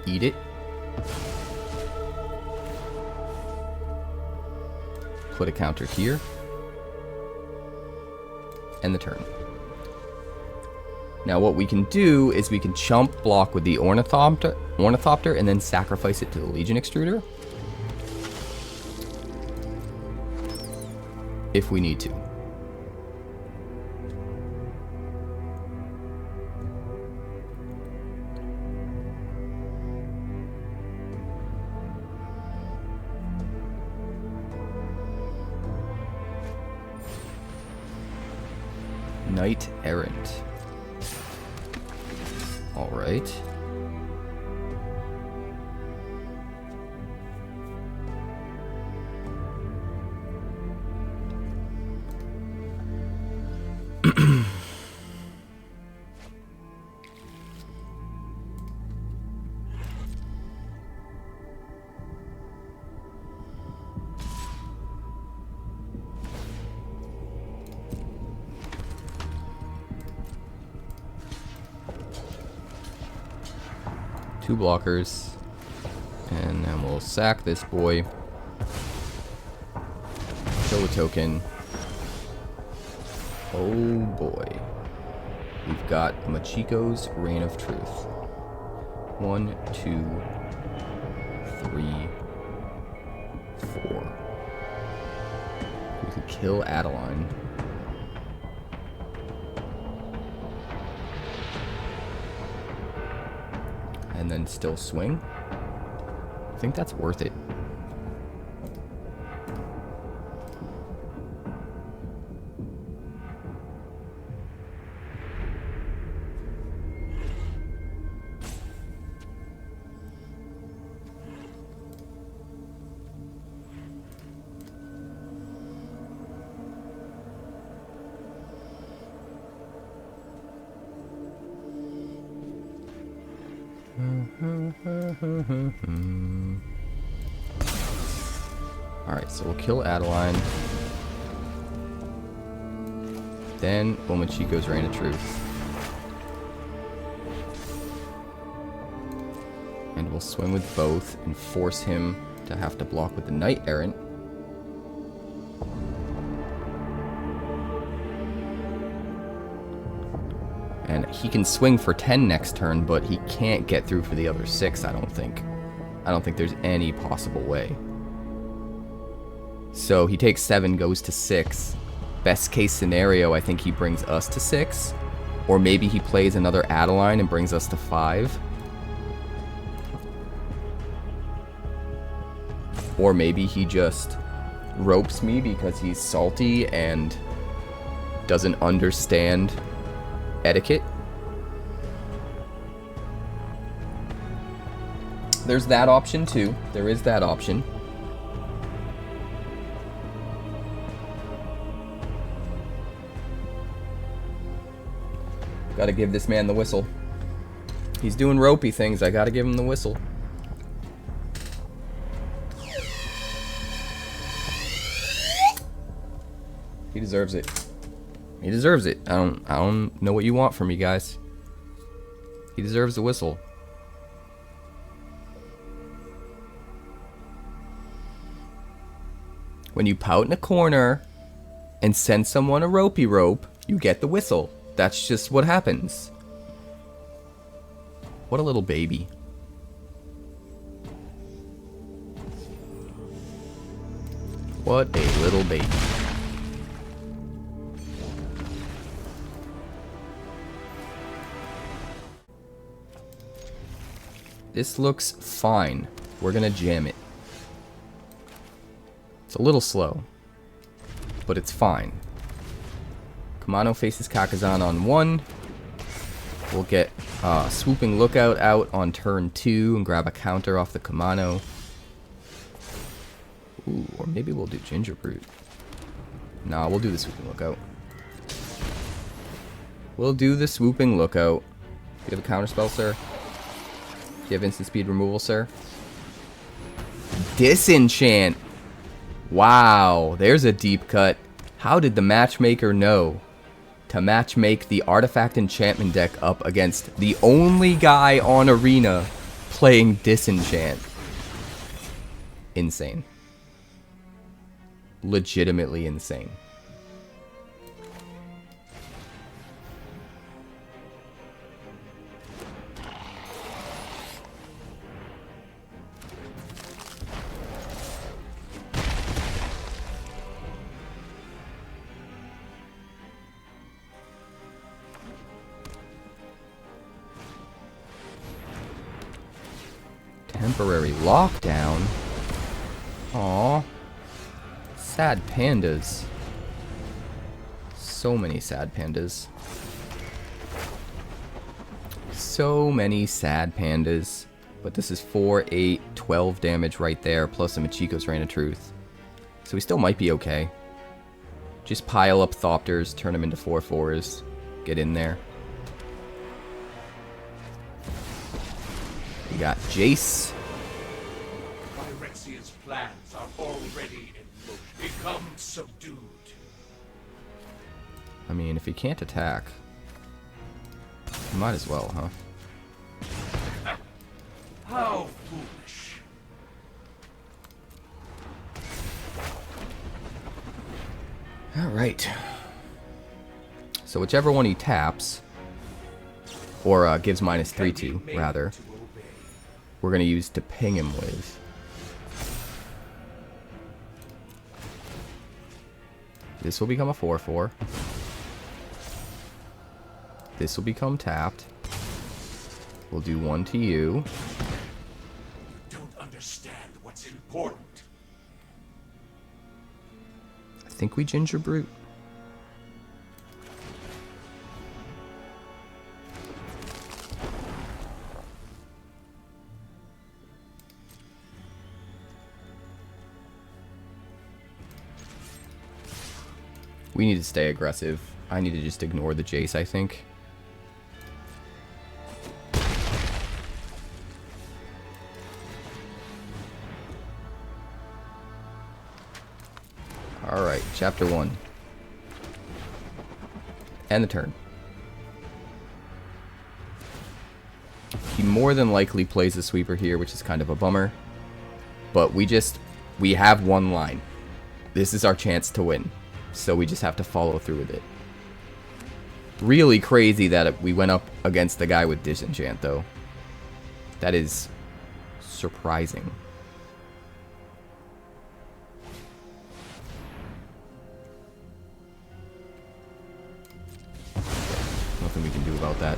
eat it. Put a counter here. End the turn. Now what we can do is we can chump block with the Ornithopter and then sacrifice it to the Legion Extruder. If we need to. Knight Errant. All right. Two blockers, and then we'll sack this boy. Kill a token. Oh boy. We've got Machiko's Reign of Truth. 1, 2, 3, 4. We could kill Adeline. And then still swing. I think that's worth it. Alright, so we'll kill Adeline. Then Machiko's Reign of Truth. And we'll swing with both and force him to have to block with the Knight Errant. And he can swing for 10 next turn, but he can't get through for the other 6, I don't think. I don't think there's any possible way. So he takes 7, goes to 6. Best case scenario, I think he brings us to 6. Or maybe he plays another Adeline and brings us to 5. Or maybe he just ropes me because he's salty and doesn't understand etiquette. There's that option too. There is that option. Gotta give this man the whistle. He's doing ropey things. I gotta give him the whistle. He deserves it. He deserves it. I don't know what you want from me, guys. He deserves the whistle. When you pout in a corner and send someone a ropey rope, you get the whistle. That's just what happens. What a little baby. What a little baby. This looks fine. We're gonna jam it. It's a little slow, but it's fine. Kumano faces Kakkazan on 1. We'll get Swooping Lookout out on turn 2 and grab a counter off the Kumano. Ooh, or maybe we'll do Gingerbrute. Nah, we'll do the Swooping Lookout. We'll do the Swooping Lookout. Do you have a counter spell, sir? Do you have instant speed removal, sir? Disenchant! Wow, there's a deep cut. How did the matchmaker know to matchmake the artifact enchantment deck up against the only guy on Arena playing Disenchant? Insane. Legitimately insane. Temporary lockdown. Aww. Sad pandas. So many sad pandas. So many sad pandas. But this is 4, 8, 12 damage right there, plus a Machiko's Reign of Truth. So we still might be okay. Just pile up Thopters, turn them into 4/4s. Get in there. We got Jace. Phyrexian's plans are already in motion. Become subdued. I mean, if he can't attack, he might as well, huh? How foolish. Alright. So whichever one he taps, or gives -3 to, rather, we're going to use to ping him with. This will become a 4/4. This will become tapped. We'll do 1 to you. Don't understand what's important. I think we Gingerbrute. We need to stay aggressive. I need to just ignore the Jace, I think. Alright, chapter 1. And the turn. He more than likely plays the sweeper here, which is kind of a bummer. But we have one line. This is our chance to win. So we just have to follow through with it. Really crazy that we went up against the guy with Disenchant, though. That is surprising. Nothing we can do about that,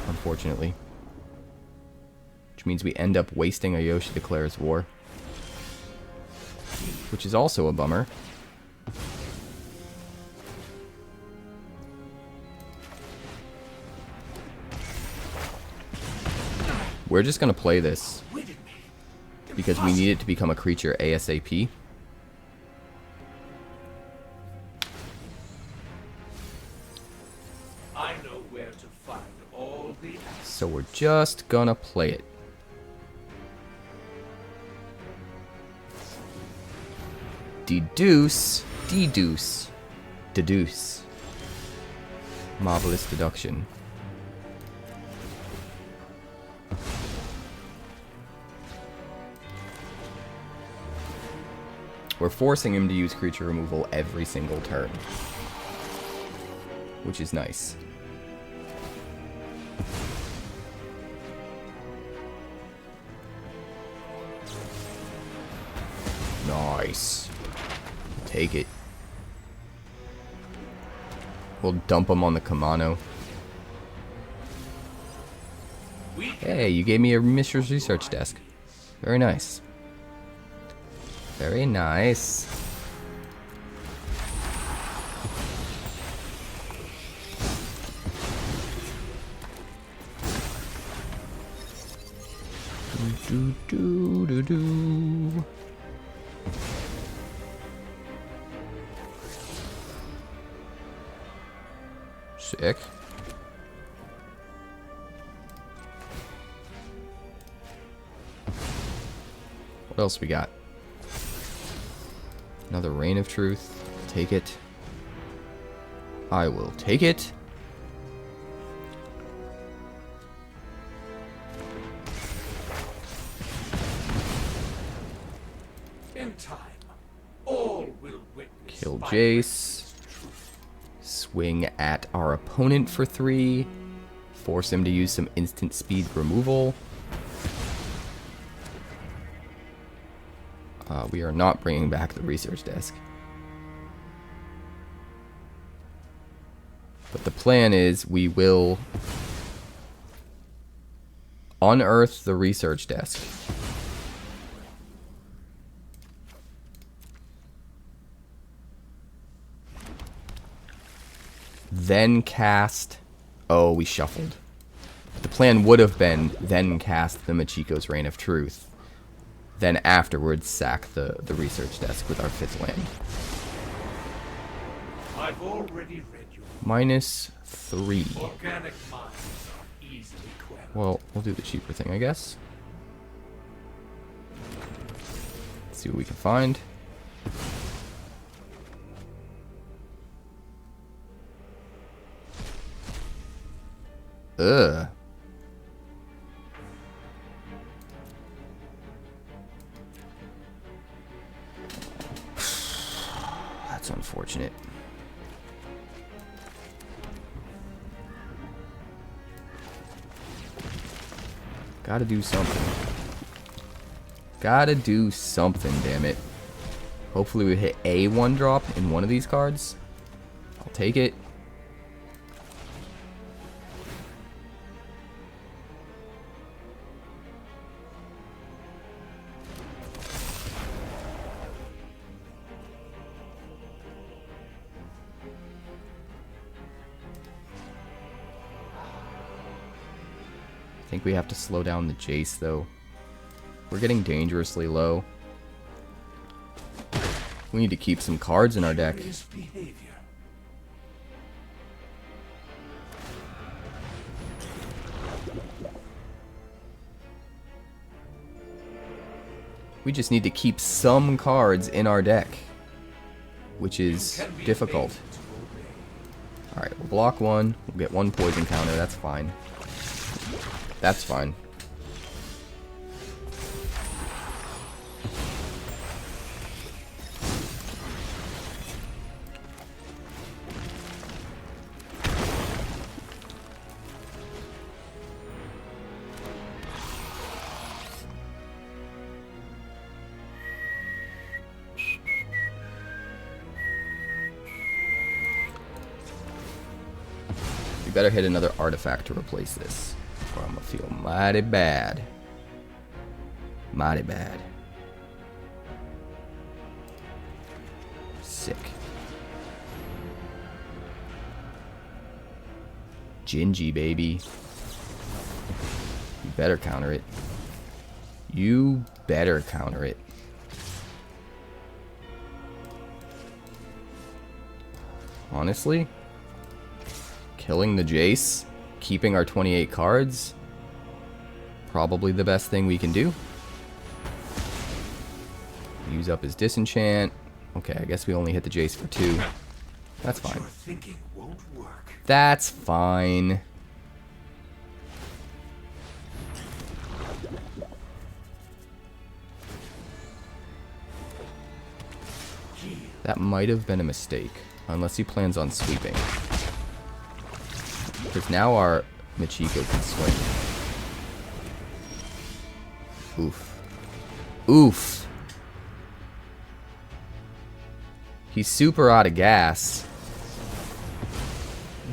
unfortunately. Which means we end up wasting a Yotia Declares War. Which is also a bummer. We're just going to play this because we need it to become a creature ASAP. I know where to find all the answers. So we're just going to play it. Deduce. Deduce. Deduce. Marvelous deduction. We're forcing him to use creature removal every single turn, which is nice. Nice. Take it. We'll dump them on the Kumano. Hey, you gave me a Mishra's research desk. Very nice. Very nice. Do do do do. Sick. What else we got? Another Reign of Truth. Take it. I will take it. In time, all will witness. Kill Jace. Swing at our opponent for 3. Force him to use some instant speed removal. We are not bringing back the research desk. But the plan is we will unearth the research desk. Then cast... Oh, we shuffled. The plan would have been then cast the Machiko's Reign of Truth. Then afterwards sack the research desk with our 5th land. I've already read you. -3. Organic minds are easily quelled. Well, we'll do the cheaper thing, I guess. Let's see what we can find. Ugh. That's unfortunate. Gotta do something. Gotta do something, damn it. Hopefully we hit a 1-drop in one of these cards. I'll take it. I think we have to slow down the Jace, though. We're getting dangerously low. We need to keep some cards in our deck. We just need to keep some cards in our deck, which is difficult. Alright, we'll block 1. We'll get 1 poison counter. That's fine. That's fine. We better hit another artifact to replace this, or I'm gonna feel mighty bad. Mighty bad. Sick. Gingy, baby. You better counter it. You better counter it. Honestly, killing the Jace, keeping our 28 cards, probably the best thing we can do. Use up his disenchant. Okay, I guess we only hit the Jace for 2. That's fine. That's fine. That might have been a mistake, unless he plans on sweeping. Because now our Machiko can swing. Oof. Oof. He's super out of gas.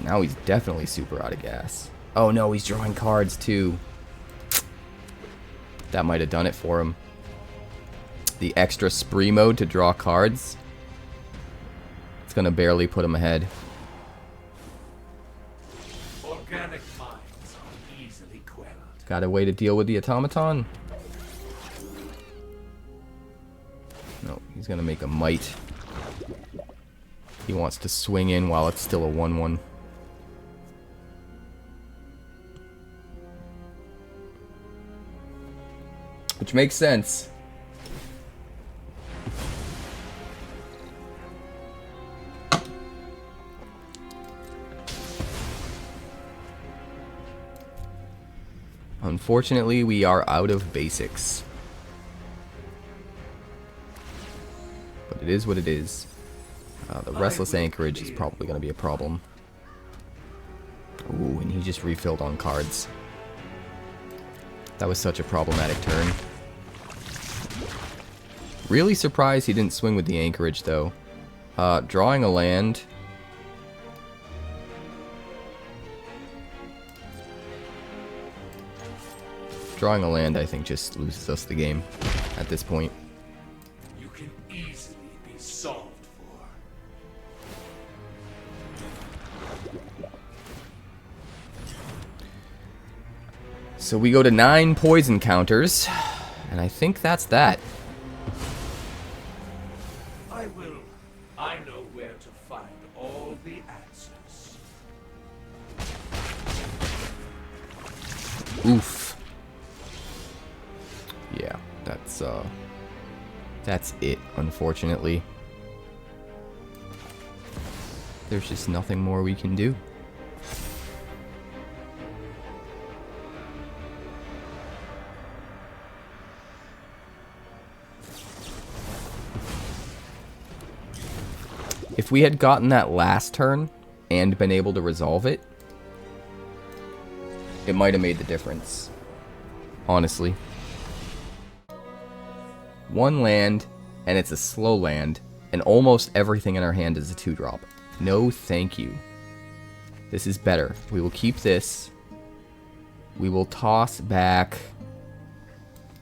Now he's definitely super out of gas. Oh no, he's drawing cards too. That might have done it for him. The extra spree mode to draw cards. It's gonna barely put him ahead. Organic minds are easily quelled. Got a way to deal with the automaton? No, he's gonna make a might. He wants to swing in while it's still a 1-1. Which makes sense. Unfortunately, we are out of basics. But it is what it is. The Restless Anchorage is probably going to be a problem. Ooh, and he just refilled on cards. That was such a problematic turn. Really surprised he didn't swing with the Anchorage, though. Drawing a land. Drawing a land, I think, just loses us the game at this point. You can easily be solved for. So we go to 9 poison counters, and I think that's that. I know where to find all the answers. Oof. Yeah, that's it, unfortunately. There's just nothing more we can do. If we had gotten that last turn and been able to resolve it, it might have made the difference. Honestly. 1 land, and it's a slow land, and almost everything in our hand is a 2-drop. No thank you. This is better. We will keep this. We will toss back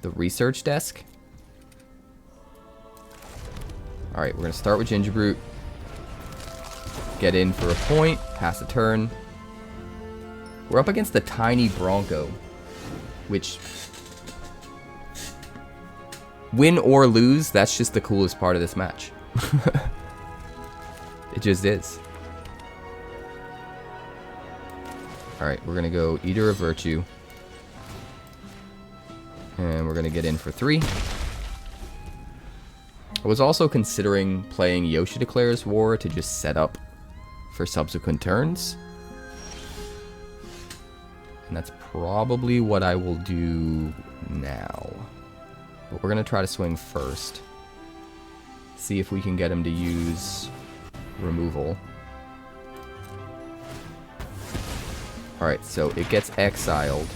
the research desk. Alright, we're going to start with Gingerbrute. Get in for a point, pass a turn. We're up against the tiny Bronco, which, win or lose, that's just the coolest part of this match. It just is. Alright, we're going to go Eater of Virtue. And we're going to get in for 3. I was also considering playing Yotia Declares War to just set up for subsequent turns. And that's probably what I will do now. But we're going to try to swing first. See if we can get him to use removal. Alright, so it gets exiled,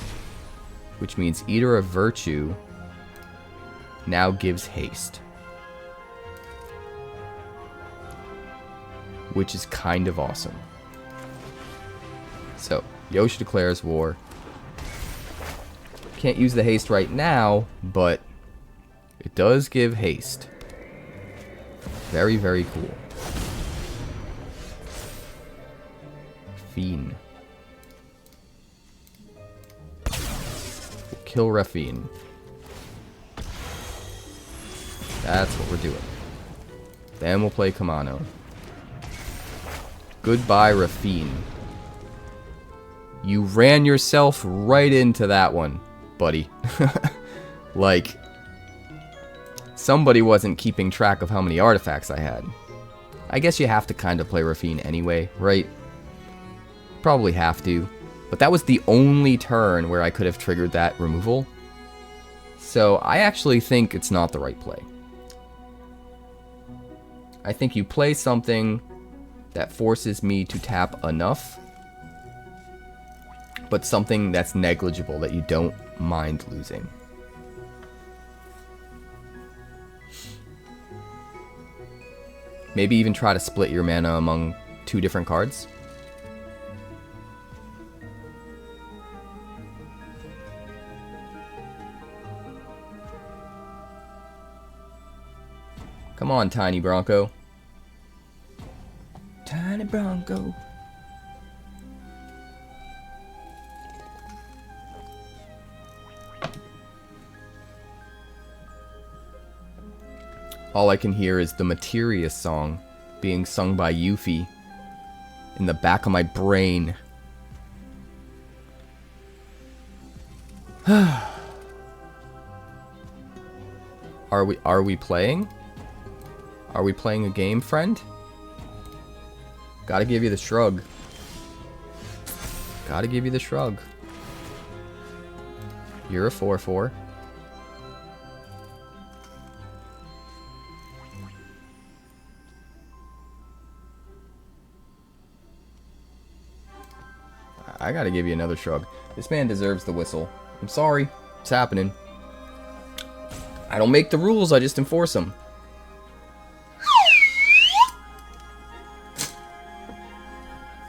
which means Eater of Virtue now gives haste. Which is kind of awesome. So, Yotia Declares War. Can't use the haste right now, but it does give haste. Very, very cool. Fiend. We'll kill Raffine. That's what we're doing. Then we'll play Kumano. Goodbye, Raffine. You ran yourself right into that one, buddy. Like, somebody wasn't keeping track of how many artifacts I had. I guess you have to kind of play Raffine anyway, right? Probably have to. But that was the only turn where I could have triggered that removal. So I actually think it's not the right play. I think you play something that forces me to tap enough, but something that's negligible that you don't mind losing. Maybe even try to split your mana among 2 different cards. Come on, Tiny Bronco. Tiny Bronco. All I can hear is the Materia song being sung by Yuffie in the back of my brain. Are we playing? Are we playing a game, friend? Gotta give you the shrug. Gotta give you the shrug. You're a 4/4. I gotta give you another shrug. This man deserves the whistle. I'm sorry. It's happening. I don't make the rules, I just enforce them.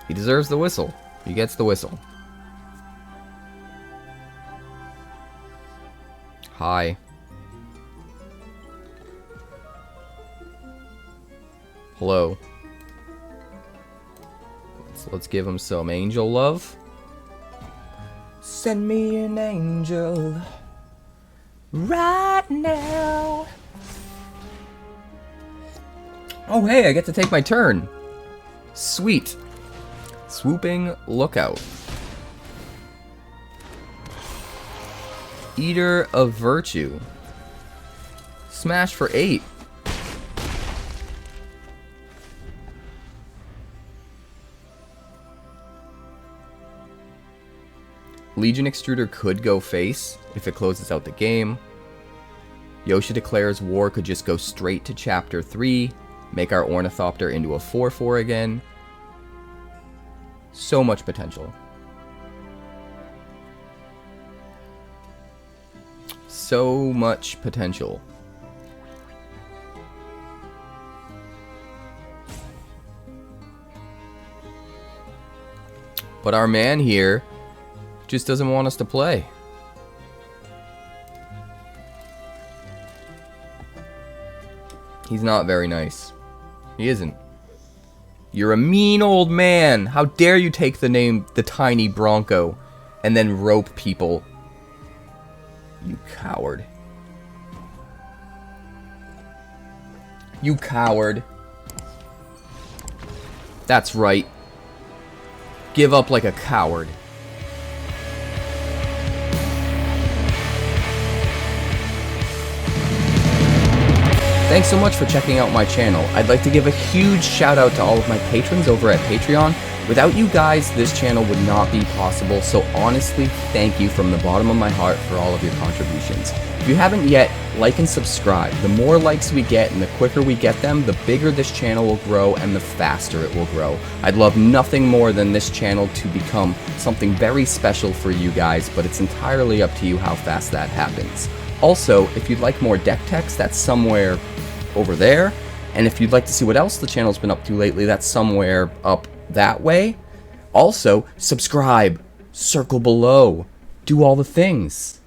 He deserves the whistle. He gets the whistle. Hi. Hello. Let's give him some angel love. Send me an angel right now. Oh hey, I get to take my turn. Sweet. Swooping Lookout. Eater of Virtue. Smash for 8. Legion Extruder could go face if it closes out the game. Yotia Declares War could just go straight to Chapter 3, make our Ornithopter into a 4/4 again. So much potential. So much potential. But our man here just doesn't want us to play. He's not very nice. He isn't. You're a mean old man. How dare you take the name the Tiny Bronco and then rope people. You coward. You coward. That's right. Give up like a coward. Thanks so much for checking out my channel. I'd like to give a huge shout out to all of my patrons over at Patreon. Without you guys, this channel would not be possible, so honestly, thank you from the bottom of my heart for all of your contributions. If you haven't yet, like and subscribe. The more likes we get and the quicker we get them, the bigger this channel will grow and the faster it will grow. I'd love nothing more than this channel to become something very special for you guys, but it's entirely up to you how fast that happens. Also, if you'd like more deck techs, that's somewhere over there. And if you'd like to see what else the channel's been up to lately, that's somewhere up that way. Also, subscribe, circle below, do all the things.